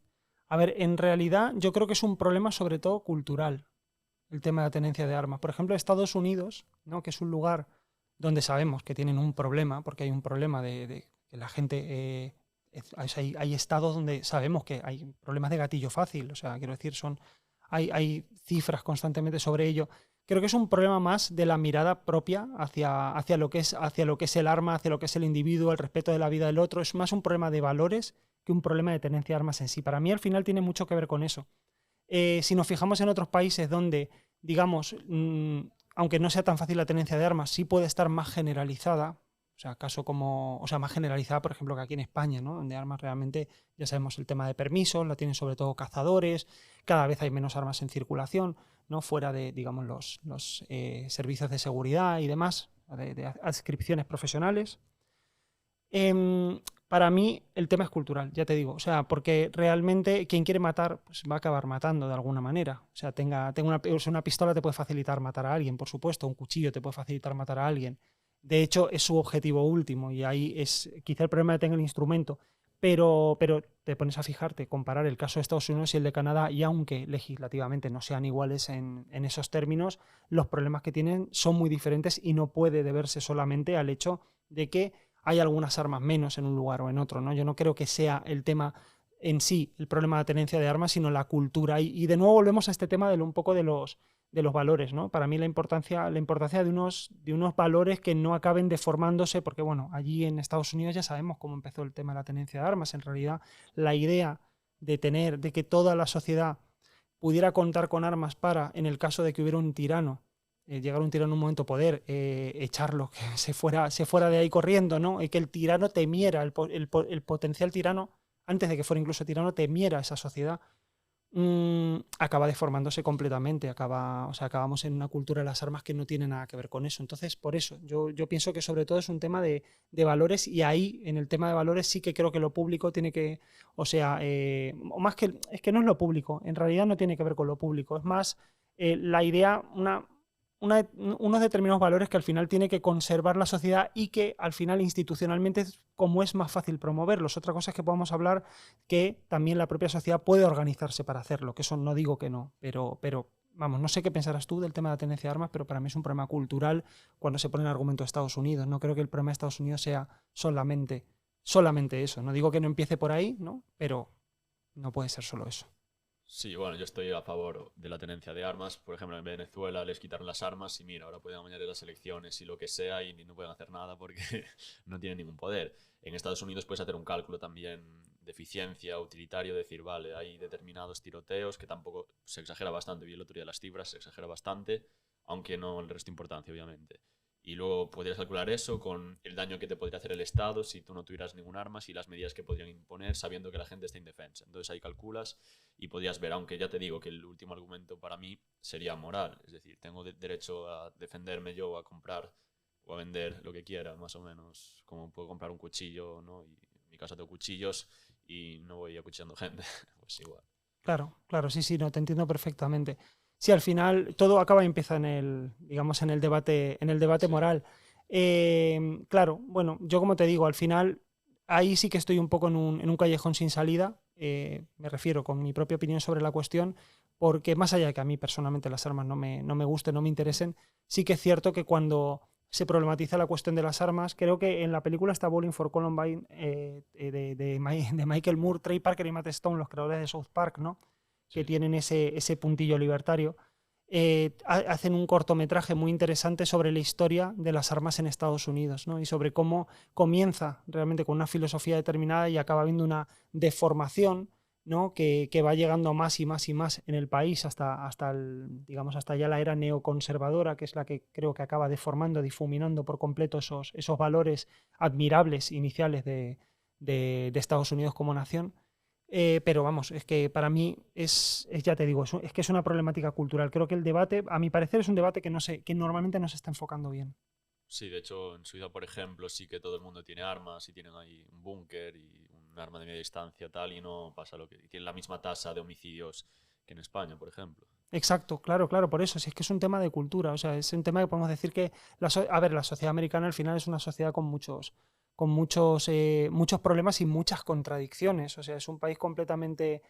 A A ver, en realidad yo creo que es un problema sobre todo cultural, el tema de la tenencia de armas. Por ejemplo, Estados Unidos, ¿no? Que es un lugar donde sabemos que tienen un problema, porque hay un problema de que la gente... hay estados donde sabemos que hay problemas de gatillo fácil, o sea, quiero decir, hay cifras constantemente sobre ello. Creo que es un problema más de la mirada propia hacia lo que es el arma, hacia lo que es el individuo, el respeto de la vida del otro. Es más un problema de valores que un problema de tenencia de armas en sí. Para mí al final tiene mucho que ver con eso. Si nos fijamos en otros países donde, digamos, aunque no sea tan fácil la tenencia de armas, sí puede estar más generalizada, o sea, más generalizada, por ejemplo, que aquí en España, ¿no? Donde armas realmente, ya sabemos el tema de permisos, la tienen sobre todo cazadores, cada vez hay menos armas en circulación, ¿no? Fuera de, digamos, los servicios de seguridad y demás, de adscripciones profesionales. Para mí el tema es cultural, ya te digo, o sea, porque realmente quien quiere matar pues va a acabar matando de alguna manera. O sea, una pistola te puede facilitar matar a alguien, por supuesto, un cuchillo te puede facilitar matar a alguien. De hecho, es su objetivo último y ahí es quizá el problema de tener el instrumento, pero te pones a fijarte, comparar el caso de Estados Unidos y el de Canadá, y aunque legislativamente no sean iguales en esos términos, los problemas que tienen son muy diferentes y no puede deberse solamente al hecho de que hay algunas armas menos en un lugar o en otro, ¿no? Yo no creo que sea el tema en sí, el problema de tenencia de armas, sino la cultura. Y de nuevo volvemos a este tema un poco de los valores, ¿no? Para mí la importancia de unos valores que no acaben deformándose, porque bueno, allí en Estados Unidos ya sabemos cómo empezó el tema de la tenencia de armas. En realidad, la idea de que toda la sociedad pudiera contar con armas para, en el caso de que hubiera un tirano, llegar un tirano en un momento, poder echarlo, que se fuera de ahí corriendo, ¿no? Y que el tirano temiera, el potencial tirano, antes de que fuera incluso tirano, temiera esa sociedad, acaba deformándose completamente. Acabamos en una cultura de las armas que no tiene nada que ver con eso. Entonces, por eso, yo pienso que sobre todo es un tema de valores, y ahí, en el tema de valores, sí que creo que lo público tiene que, o más que, es que no es lo público, en realidad no tiene que ver con lo público, es más la idea, unos determinados valores que al final tiene que conservar la sociedad y que al final institucionalmente como es más fácil promoverlos. Otra cosa es que podamos hablar que también la propia sociedad puede organizarse para hacerlo, que eso no digo que no, pero vamos, no sé qué pensarás tú del tema de la tenencia de armas, pero para mí es un problema cultural cuando se pone el argumento de Estados Unidos. No creo que el problema de Estados Unidos sea solamente eso. No digo que no empiece por ahí, ¿no? Pero no puede ser solo eso. Sí, bueno, yo estoy a favor de la tenencia de armas. Por ejemplo, en Venezuela les quitaron las armas y mira, ahora pueden añadir las elecciones y lo que sea y no pueden hacer nada porque no tienen ningún poder. En Estados Unidos puedes hacer un cálculo también de eficiencia, utilitario, decir, vale, hay determinados tiroteos que tampoco se exagera bastante. Vi el otro día las cifras, se exagera bastante, aunque no el resto de importancia, obviamente. Y luego podrías calcular eso con el daño que te podría hacer el Estado si tú no tuvieras ningún arma y las medidas que podrían imponer sabiendo que la gente está indefensa. Entonces ahí calculas y podrías ver, aunque ya te digo que el último argumento para mí sería moral. Es decir, tengo derecho a defenderme yo, a comprar o a vender lo que quiera, más o menos, como puedo comprar un cuchillo, ¿no? Y en mi casa tengo cuchillos y no voy acuchillando gente, pues igual. Claro, sí, no, te entiendo perfectamente. Sí, al final todo acaba y empieza digamos, en el debate Sí. moral. Claro, bueno, yo como te digo, al final ahí sí que estoy un poco en un callejón sin salida. Me refiero con mi propia opinión sobre la cuestión, porque más allá de que a mí personalmente las armas no me gusten, no me interesen, sí que es cierto que cuando se problematiza la cuestión de las armas, creo que en la película está Bowling for Columbine de Michael Moore, Trey Parker y Matt Stone, los creadores de South Park, ¿no? Que Sí. tienen ese puntillo libertario, hacen un cortometraje muy interesante sobre la historia de las armas en Estados Unidos, ¿no? Y sobre cómo comienza realmente con una filosofía determinada y acaba habiendo una deformación, ¿no? que va llegando más y más y más en el país digamos, hasta ya la era neoconservadora, que es la que creo que acaba deformando, difuminando por completo esos valores admirables iniciales de Estados Unidos como nación. Pero vamos, es que para mí ya te digo, es que es una problemática cultural. Creo que el debate, a mi parecer, es un debate que normalmente no se está enfocando bien. Sí, de hecho, en Suiza, por ejemplo, sí que todo el mundo tiene armas y tienen ahí un búnker y un arma de media distancia, tal, y no pasa lo que... Y tienen la misma tasa de homicidios que en España, por ejemplo. Exacto, claro, por eso, si es que es un tema de cultura, o sea, es un tema que podemos decir que, a ver, la sociedad americana al final es una sociedad con muchos problemas y muchas contradicciones, o sea, es un país completamente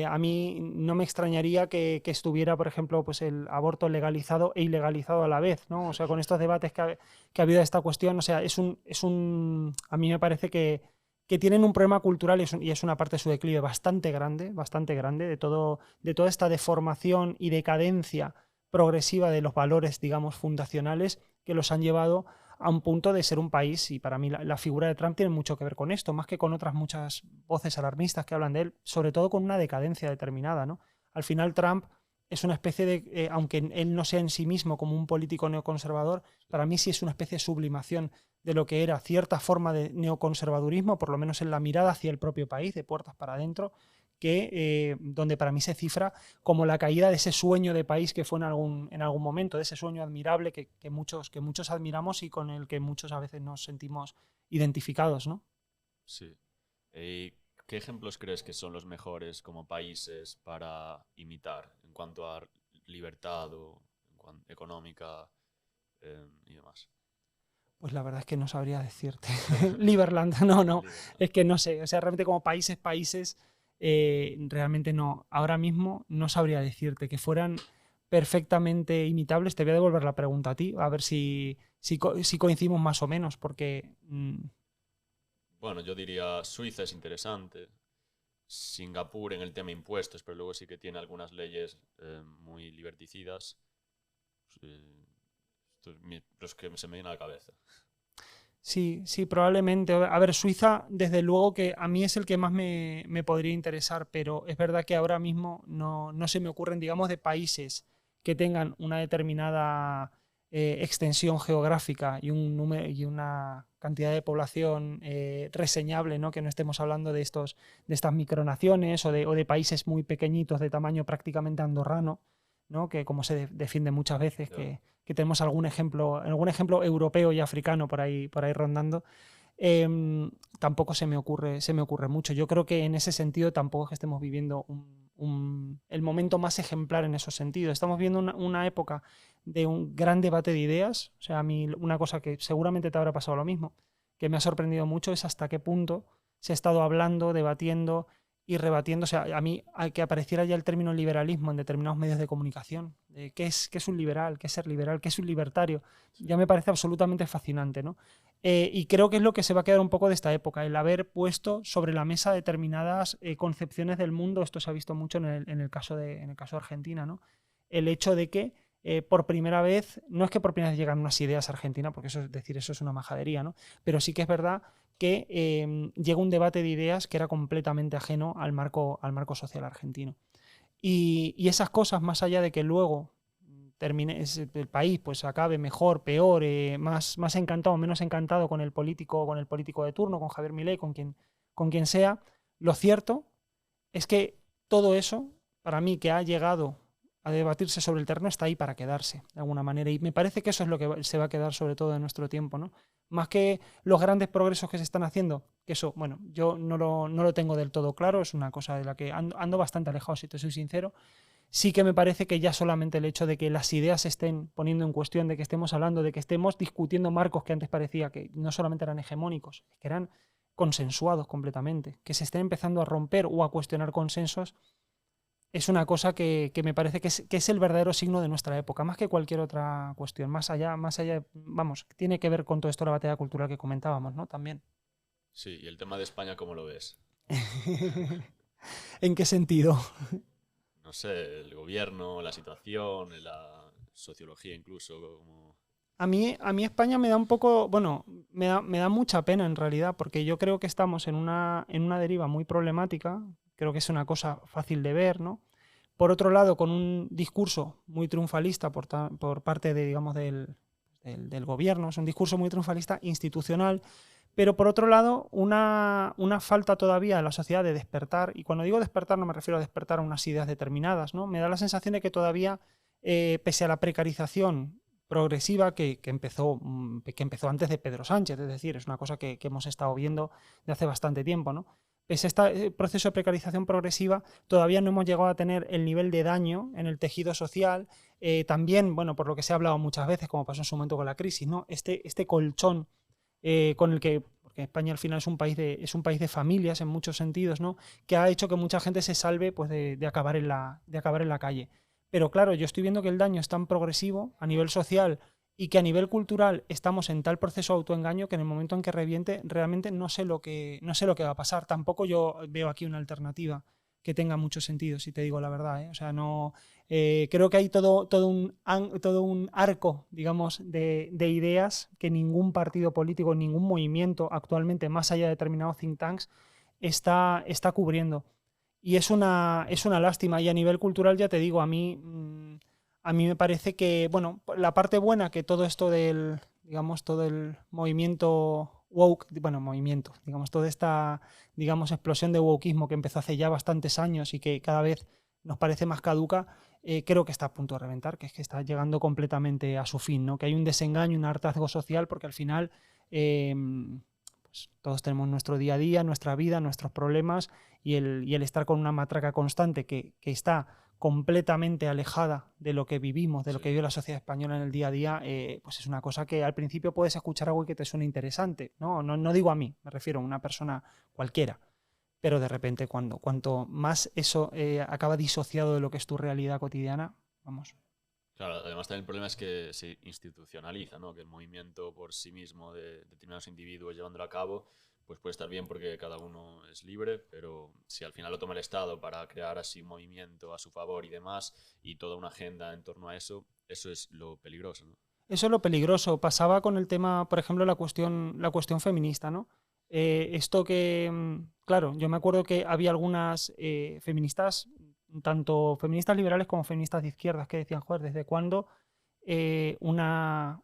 A mí no me extrañaría que estuviera, por ejemplo, pues el aborto legalizado e ilegalizado a la vez, ¿no? O sea, con estos debates que ha habido de esta cuestión, o sea, a mí me parece que tienen un problema cultural y es una parte de su declive bastante grande de toda esta deformación y decadencia progresiva de los valores, digamos, fundacionales que los han llevado a un punto de ser un país, y para mí la figura de Trump tiene mucho que ver con esto, más que con otras muchas voces alarmistas que hablan de él, sobre todo con una decadencia determinada, ¿no? Al final Trump es una especie de, aunque él no sea en sí mismo como un político neoconservador, para mí sí es una especie de sublimación de lo que era cierta forma de neoconservadurismo, por lo menos en la mirada hacia el propio país, de puertas para adentro, donde para mí se cifra como la caída de ese sueño de país que fue en algún momento, de ese sueño admirable que muchos admiramos y con el que muchos a veces nos sentimos identificados, ¿no? Sí. ¿Y qué ejemplos crees que son los mejores como países para imitar en cuanto a libertad o económica y demás? Pues la verdad es que no sabría decirte. Liberland, no, Liberland. es que no sé. O sea, realmente como países, realmente no. Ahora mismo no sabría decirte que fueran perfectamente imitables. Te voy a devolver la pregunta a ti, a ver si coincidimos más o menos, porque Bueno, yo diría Suiza es interesante. Singapur en el tema impuestos, pero luego sí que tiene algunas leyes muy liberticidas. Estos los que se me vienen a la cabeza. sí, probablemente. A ver, Suiza, desde luego que a mí es el que más me podría interesar, pero es verdad que ahora mismo no se me ocurren, digamos, de países que tengan una determinada extensión geográfica y un número y una cantidad de población reseñable, ¿no? Que no estemos hablando de estas micronaciones o de países muy pequeñitos de tamaño prácticamente andorrano, ¿no? Que como se defiende muchas veces, que tenemos algún ejemplo europeo y africano por ahí rondando. Tampoco se me ocurre mucho. Yo creo que en ese sentido tampoco es que estemos viviendo el momento más ejemplar en esos sentidos. Estamos viendo una época de un gran debate de ideas. O sea, a mí una cosa que seguramente te habrá pasado lo mismo, que me ha sorprendido mucho, es hasta qué punto se ha estado hablando, debatiendo y rebatiendo. O sea, a mí que apareciera ya el término liberalismo en determinados medios de comunicación. ¿Qué es un liberal? ¿Qué es ser liberal? ¿Qué es un libertario? Ya me parece absolutamente fascinante, ¿no? Y creo que es lo que se va a quedar un poco de esta época, el haber puesto sobre la mesa determinadas concepciones del mundo. Esto se ha visto mucho en el caso de Argentina, ¿no? El hecho de que por primera vez, no es que por primera vez llegan unas ideas a Argentina, porque eso es una majadería, ¿no? Pero sí que es verdad que llega un debate de ideas que era completamente ajeno al marco social argentino. Y esas cosas, más allá de que luego el país pues acabe mejor, peor, más encantado, menos encantado con el político de turno, con Javier Milei, con quien sea, lo cierto es que todo eso, para mí, que ha llegado a debatirse sobre el terreno, está ahí para quedarse, de alguna manera. Y me parece que eso es lo que se va a quedar sobre todo en nuestro tiempo, ¿no? Más que los grandes progresos que se están haciendo, que eso, bueno, yo no lo tengo del todo claro, es una cosa de la que ando bastante alejado, si te soy sincero. Sí que me parece que ya solamente el hecho de que las ideas se estén poniendo en cuestión, de que estemos hablando, de que estemos discutiendo marcos que antes parecía que no solamente eran hegemónicos, que eran consensuados completamente, que se estén empezando a romper o a cuestionar consensos, es una cosa que me parece que es el verdadero signo de nuestra época, más que cualquier otra cuestión. Más allá, vamos, tiene que ver con todo esto la batalla cultural que comentábamos, ¿no? También. Sí, y el tema de España, ¿cómo lo ves? ¿En qué sentido? No sé, el gobierno, la situación, la sociología incluso. Como... A mí España me da un poco, bueno, me da mucha pena en realidad, porque yo creo que estamos en una deriva muy problemática, creo que es una cosa fácil de ver, ¿no? Por otro lado, con un discurso muy triunfalista por parte de, digamos, del gobierno, es un discurso muy triunfalista institucional, pero por otro lado, una falta todavía en la sociedad de despertar, y cuando digo despertar no me refiero a despertar a unas ideas determinadas, ¿no? Me da la sensación de que todavía, pese a la precarización progresiva que empezó antes de Pedro Sánchez, es decir, es una cosa que hemos estado viendo de hace bastante tiempo, ¿no? Pese a este proceso de precarización progresiva, todavía no hemos llegado a tener el nivel de daño en el tejido social. También, bueno, por lo que se ha hablado muchas veces, como pasó en su momento con la crisis, ¿no? Este colchón con el que porque España al final es un país de familias en muchos sentidos, ¿no? Que ha hecho que mucha gente se salve pues, de acabar de acabar en la calle. Pero claro, yo estoy viendo que el daño es tan progresivo a nivel social y que a nivel cultural estamos en tal proceso de autoengaño que en el momento en que reviente realmente no sé lo que va a pasar. Tampoco yo veo aquí una alternativa que tenga mucho sentido, si te digo la verdad, ¿eh? O sea, no, creo que hay todo un arco, digamos, de ideas que ningún partido político, ningún movimiento actualmente, más allá de determinados think tanks, está cubriendo. Y es una lástima. Y a nivel cultural, ya te digo, a mí me parece que, bueno, la parte buena que todo esto del, digamos, todo el movimiento woke, bueno, movimiento, digamos, toda esta, digamos, explosión de wokeismo que empezó hace ya bastantes años y que cada vez nos parece más caduca, creo que está a punto de reventar, que es que está llegando completamente a su fin, ¿no? Que hay un desengaño, un hartazgo social, porque al final pues, todos tenemos nuestro día a día, nuestra vida, nuestros problemas, y el estar con una matraca constante que está completamente alejada de lo que vivimos, de lo que vive la sociedad española en el día a día, pues es una cosa que al principio puedes escuchar algo y que te suene interesante. No digo a mí, me refiero a una persona cualquiera. Pero de repente, cuanto más eso acaba disociado de lo que es tu realidad cotidiana, vamos. Claro, además también el problema es que se institucionaliza, ¿no? Que el movimiento por sí mismo de determinados individuos llevándolo a cabo, pues puede estar bien porque cada uno es libre, pero si al final lo toma el Estado para crear así un movimiento a su favor y demás, y toda una agenda en torno a eso, eso es lo peligroso, ¿no? Eso es lo peligroso. Pasaba con el tema, por ejemplo, la cuestión feminista, ¿no? Esto que, claro, yo me acuerdo que había algunas feministas, tanto feministas liberales como feministas de izquierdas, que decían, joder, ¿desde cuándo una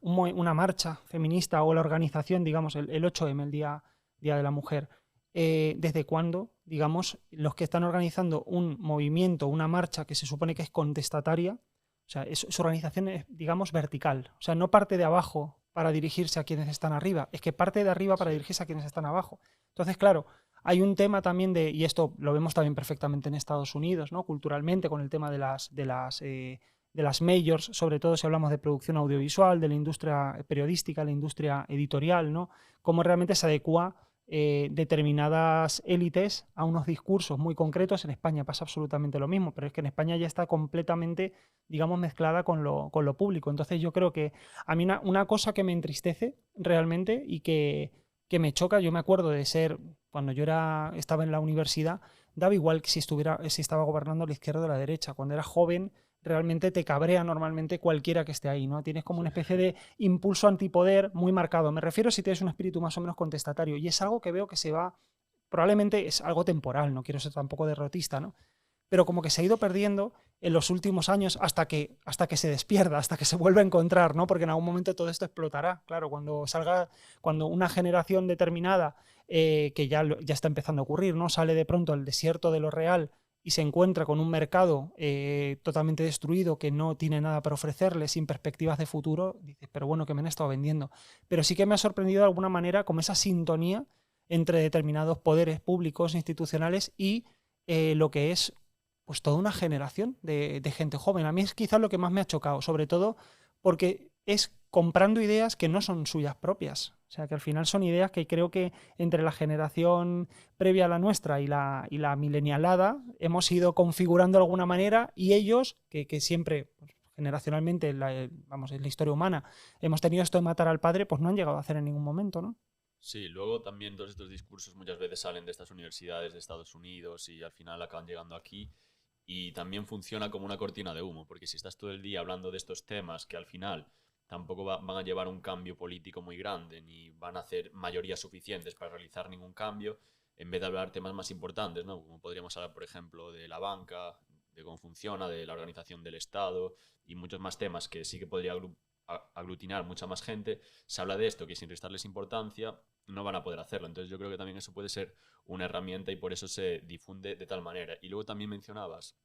marcha feminista o la organización, digamos, el 8M, el Día de la Mujer, desde cuándo, digamos, los que están organizando un movimiento, una marcha que se supone que es contestataria, o sea, su organización es, digamos, vertical. O sea, no parte de abajo para dirigirse a quienes están arriba, es que parte de arriba para Sí. dirigirse a quienes están abajo. Entonces, claro, hay un tema también y esto lo vemos también perfectamente en Estados Unidos, ¿no? Culturalmente, con el tema de las majors, sobre todo si hablamos de producción audiovisual, de la industria periodística, la industria editorial, ¿no? Cómo realmente se adecua determinadas élites a unos discursos muy concretos. En España pasa absolutamente lo mismo, pero es que en España ya está completamente, digamos, mezclada con lo público. Entonces yo creo que a mí una cosa que me entristece realmente y que me choca, yo me acuerdo de ser, cuando yo estaba en la universidad, daba igual si estaba gobernando la izquierda o la derecha. Cuando era joven, realmente te cabrea normalmente cualquiera que esté ahí, ¿no? Tienes como Sí. una especie de impulso antipoder muy marcado. Me refiero si tienes un espíritu más o menos contestatario. Y es algo que veo que se va, probablemente es algo temporal, no quiero ser tampoco derrotista, ¿no? Pero como que se ha ido perdiendo en los últimos años hasta que se despierta, hasta que se vuelve a encontrar, ¿no? Porque en algún momento todo esto explotará. Claro, cuando una generación determinada, que ya está empezando a ocurrir, ¿no? Sale de pronto al desierto de lo real y se encuentra con un mercado totalmente destruido que no tiene nada para ofrecerle, sin perspectivas de futuro, dices, pero bueno, ¿qué me han estado vendiendo? Pero sí que me ha sorprendido de alguna manera como esa sintonía entre determinados poderes públicos, institucionales y lo que es pues toda una generación de gente joven. A mí es quizás lo que más me ha chocado, sobre todo porque es comprando ideas que no son suyas propias. O sea, que al final son ideas que creo que entre la generación previa a la nuestra y la milenialada hemos ido configurando de alguna manera y ellos, que siempre, pues, generacionalmente, vamos, en la historia humana, hemos tenido esto de matar al padre, pues no han llegado a hacer en ningún momento, ¿no? Sí, luego también todos estos discursos muchas veces salen de estas universidades de Estados Unidos y al final acaban llegando aquí y también funciona como una cortina de humo, porque si estás todo el día hablando de estos temas que al final tampoco van a llevar un cambio político muy grande ni van a hacer mayorías suficientes para realizar ningún cambio, en vez de hablar temas más importantes, ¿no? Como podríamos hablar, por ejemplo, de la banca, de cómo funciona, de la organización del Estado y muchos más temas que sí que podría aglutinar mucha más gente, se habla de esto que sin restarles importancia no van a poder hacerlo. Entonces yo creo que también eso puede ser una herramienta y por eso se difunde de tal manera. Y luego también mencionabas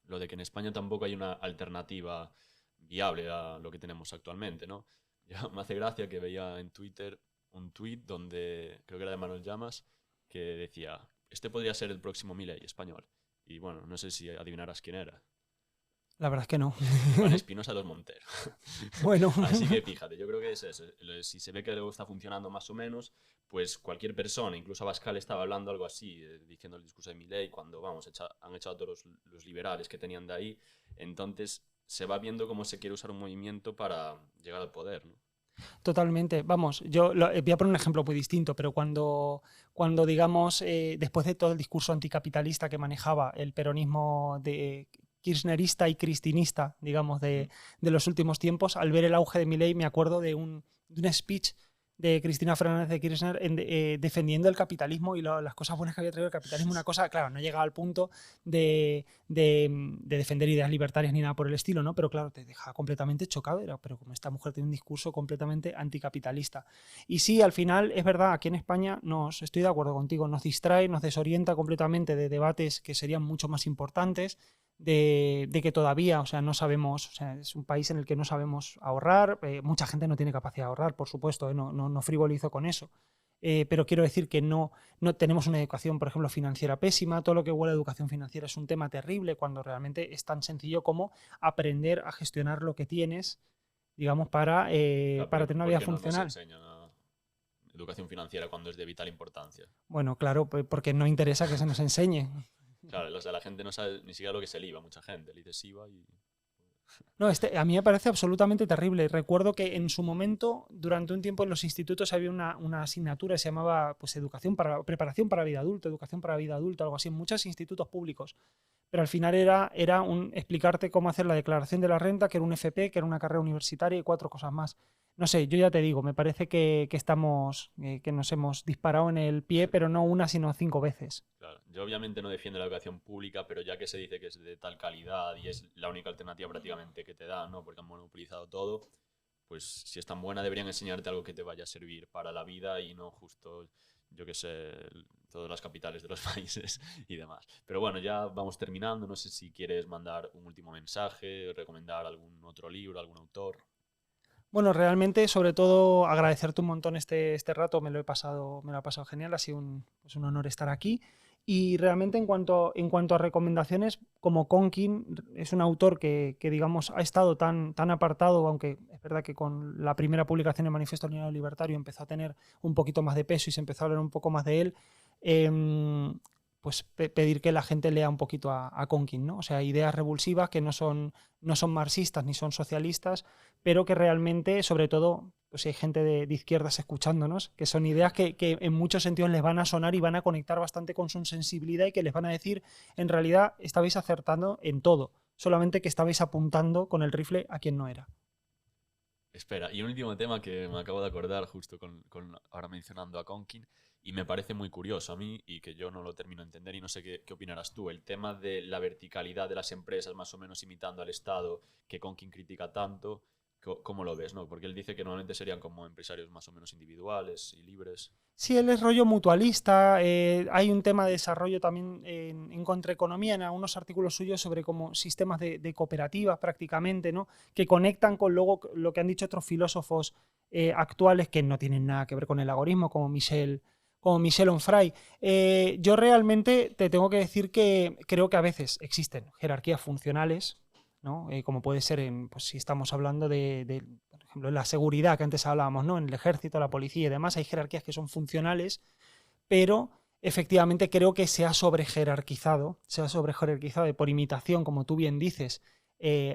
lo de que en España tampoco hay una alternativa viable a lo que tenemos actualmente, ¿no? Ya me hace gracia que veía en Twitter un tweet donde creo que era de Manuel Llamas que decía, este podría ser el próximo Milei español. Y bueno, no sé si adivinarás quién era. La verdad es que no. Juan Espinosa Dos Montero. Bueno. Así que fíjate, yo creo que es eso. Si se ve que algo está funcionando más o menos, pues cualquier persona, incluso Abascal estaba hablando algo así, diciendo el discurso de Milei, cuando, vamos, han echado a todos los liberales que tenían de ahí. Entonces se va viendo cómo se quiere usar un movimiento para llegar al poder, ¿no? Totalmente. Vamos, voy a poner un ejemplo muy distinto, pero cuando digamos, después de todo el discurso anticapitalista que manejaba el peronismo de kirchnerista y cristinista, digamos, de los últimos tiempos, al ver el auge de Milei me acuerdo de un speech de Cristina Fernández de Kirchner defendiendo el capitalismo y las cosas buenas que había traído el capitalismo. Una cosa, claro, no llegaba al punto de defender ideas libertarias ni nada por el estilo, ¿no? Pero claro, te deja completamente chocado. Pero como esta mujer tiene un discurso completamente anticapitalista. Y sí, al final, es verdad, aquí en España estoy de acuerdo contigo, nos distrae, nos desorienta completamente de debates que serían mucho más importantes. De que todavía, o sea, no sabemos, o sea, es un país en el que no sabemos ahorrar, mucha gente no tiene capacidad de ahorrar, por supuesto, no frivolizo con eso, pero quiero decir que no tenemos una educación, por ejemplo, financiera pésima, todo lo que huele a educación financiera es un tema terrible, cuando realmente es tan sencillo como aprender a gestionar lo que tienes, digamos, para tener una vida funcional. ¿Por qué no nos enseñan educación financiera cuando es de vital importancia? Bueno, claro, porque no interesa que se nos enseñe. Claro, o sea, la gente no sabe ni siquiera lo que es el IVA, mucha gente. Le dices IVA y... No, a mí me parece absolutamente terrible. Recuerdo que en su momento, durante un tiempo en los institutos había una asignatura que se llamaba pues, preparación para vida adulta, educación para vida adulta, algo así, en muchos institutos públicos. Pero al final era explicarte cómo hacer la declaración de la renta, que era un FP, que era una carrera universitaria y 4 cosas más. No sé, yo ya te digo, me parece que nos hemos disparado en el pie, pero no una, sino 5 veces. Claro, yo obviamente no defiendo la educación pública, pero ya que se dice que es de tal calidad y es la única alternativa prácticamente que te da, ¿no? Porque han monopolizado todo, pues si es tan buena deberían enseñarte algo que te vaya a servir para la vida y no justo, yo qué sé, todas las capitales de los países y demás. Pero bueno, ya vamos terminando. No sé si quieres mandar un último mensaje, recomendar algún otro libro, algún autor. Bueno, realmente, sobre todo, agradecerte un montón este rato, me lo he pasado genial, ha sido un honor estar aquí. Y realmente en cuanto a recomendaciones, como Conkin es un autor que digamos, ha estado tan apartado, aunque es verdad que con la primera publicación del Manifiesto Libertario empezó a tener un poquito más de peso y se empezó a hablar un poco más de él, pues pedir que la gente lea un poquito a Conkin, ¿no? O sea, ideas revulsivas que no son marxistas ni son socialistas, pero que realmente, sobre todo, pues hay gente de izquierdas escuchándonos, que son ideas que en muchos sentidos les van a sonar y van a conectar bastante con su sensibilidad y que les van a decir, en realidad estabais acertando en todo, solamente que estabais apuntando con el rifle a quien no era. Espera, y un último tema que me acabo de acordar justo ahora mencionando a Conkin, y me parece muy curioso a mí y que yo no lo termino de entender y no sé qué opinarás tú. El tema de la verticalidad de las empresas más o menos imitando al Estado que Conkin critica tanto, ¿cómo lo ves, no? Porque él dice que normalmente serían como empresarios más o menos individuales y libres. Sí, él es rollo mutualista. Hay un tema de desarrollo también en contraeconomía, en algunos artículos suyos sobre como sistemas de cooperativas prácticamente, ¿no? Que conectan con luego lo que han dicho otros filósofos actuales que no tienen nada que ver con el agorismo, como Michel Onfray. Yo realmente te tengo que decir que creo que a veces existen jerarquías funcionales, ¿no? Como puede ser pues, si estamos hablando por ejemplo, en la seguridad que antes hablábamos, ¿no? En el ejército, la policía y demás, hay jerarquías que son funcionales, pero efectivamente creo que se ha sobrejerarquizado por imitación, como tú bien dices,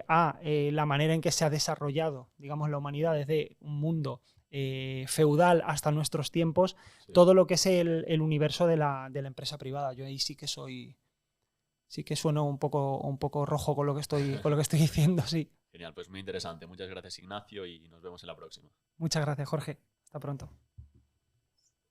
a la manera en que se ha desarrollado, digamos, la humanidad desde un mundo feudal hasta nuestros tiempos, sí. Todo lo que es el universo de la empresa privada. Yo ahí sí que sueno un poco rojo con lo que estoy diciendo, sí. Genial, pues muy interesante. Muchas gracias, Ignacio, y nos vemos en la próxima. Muchas gracias, Jorge. Hasta pronto.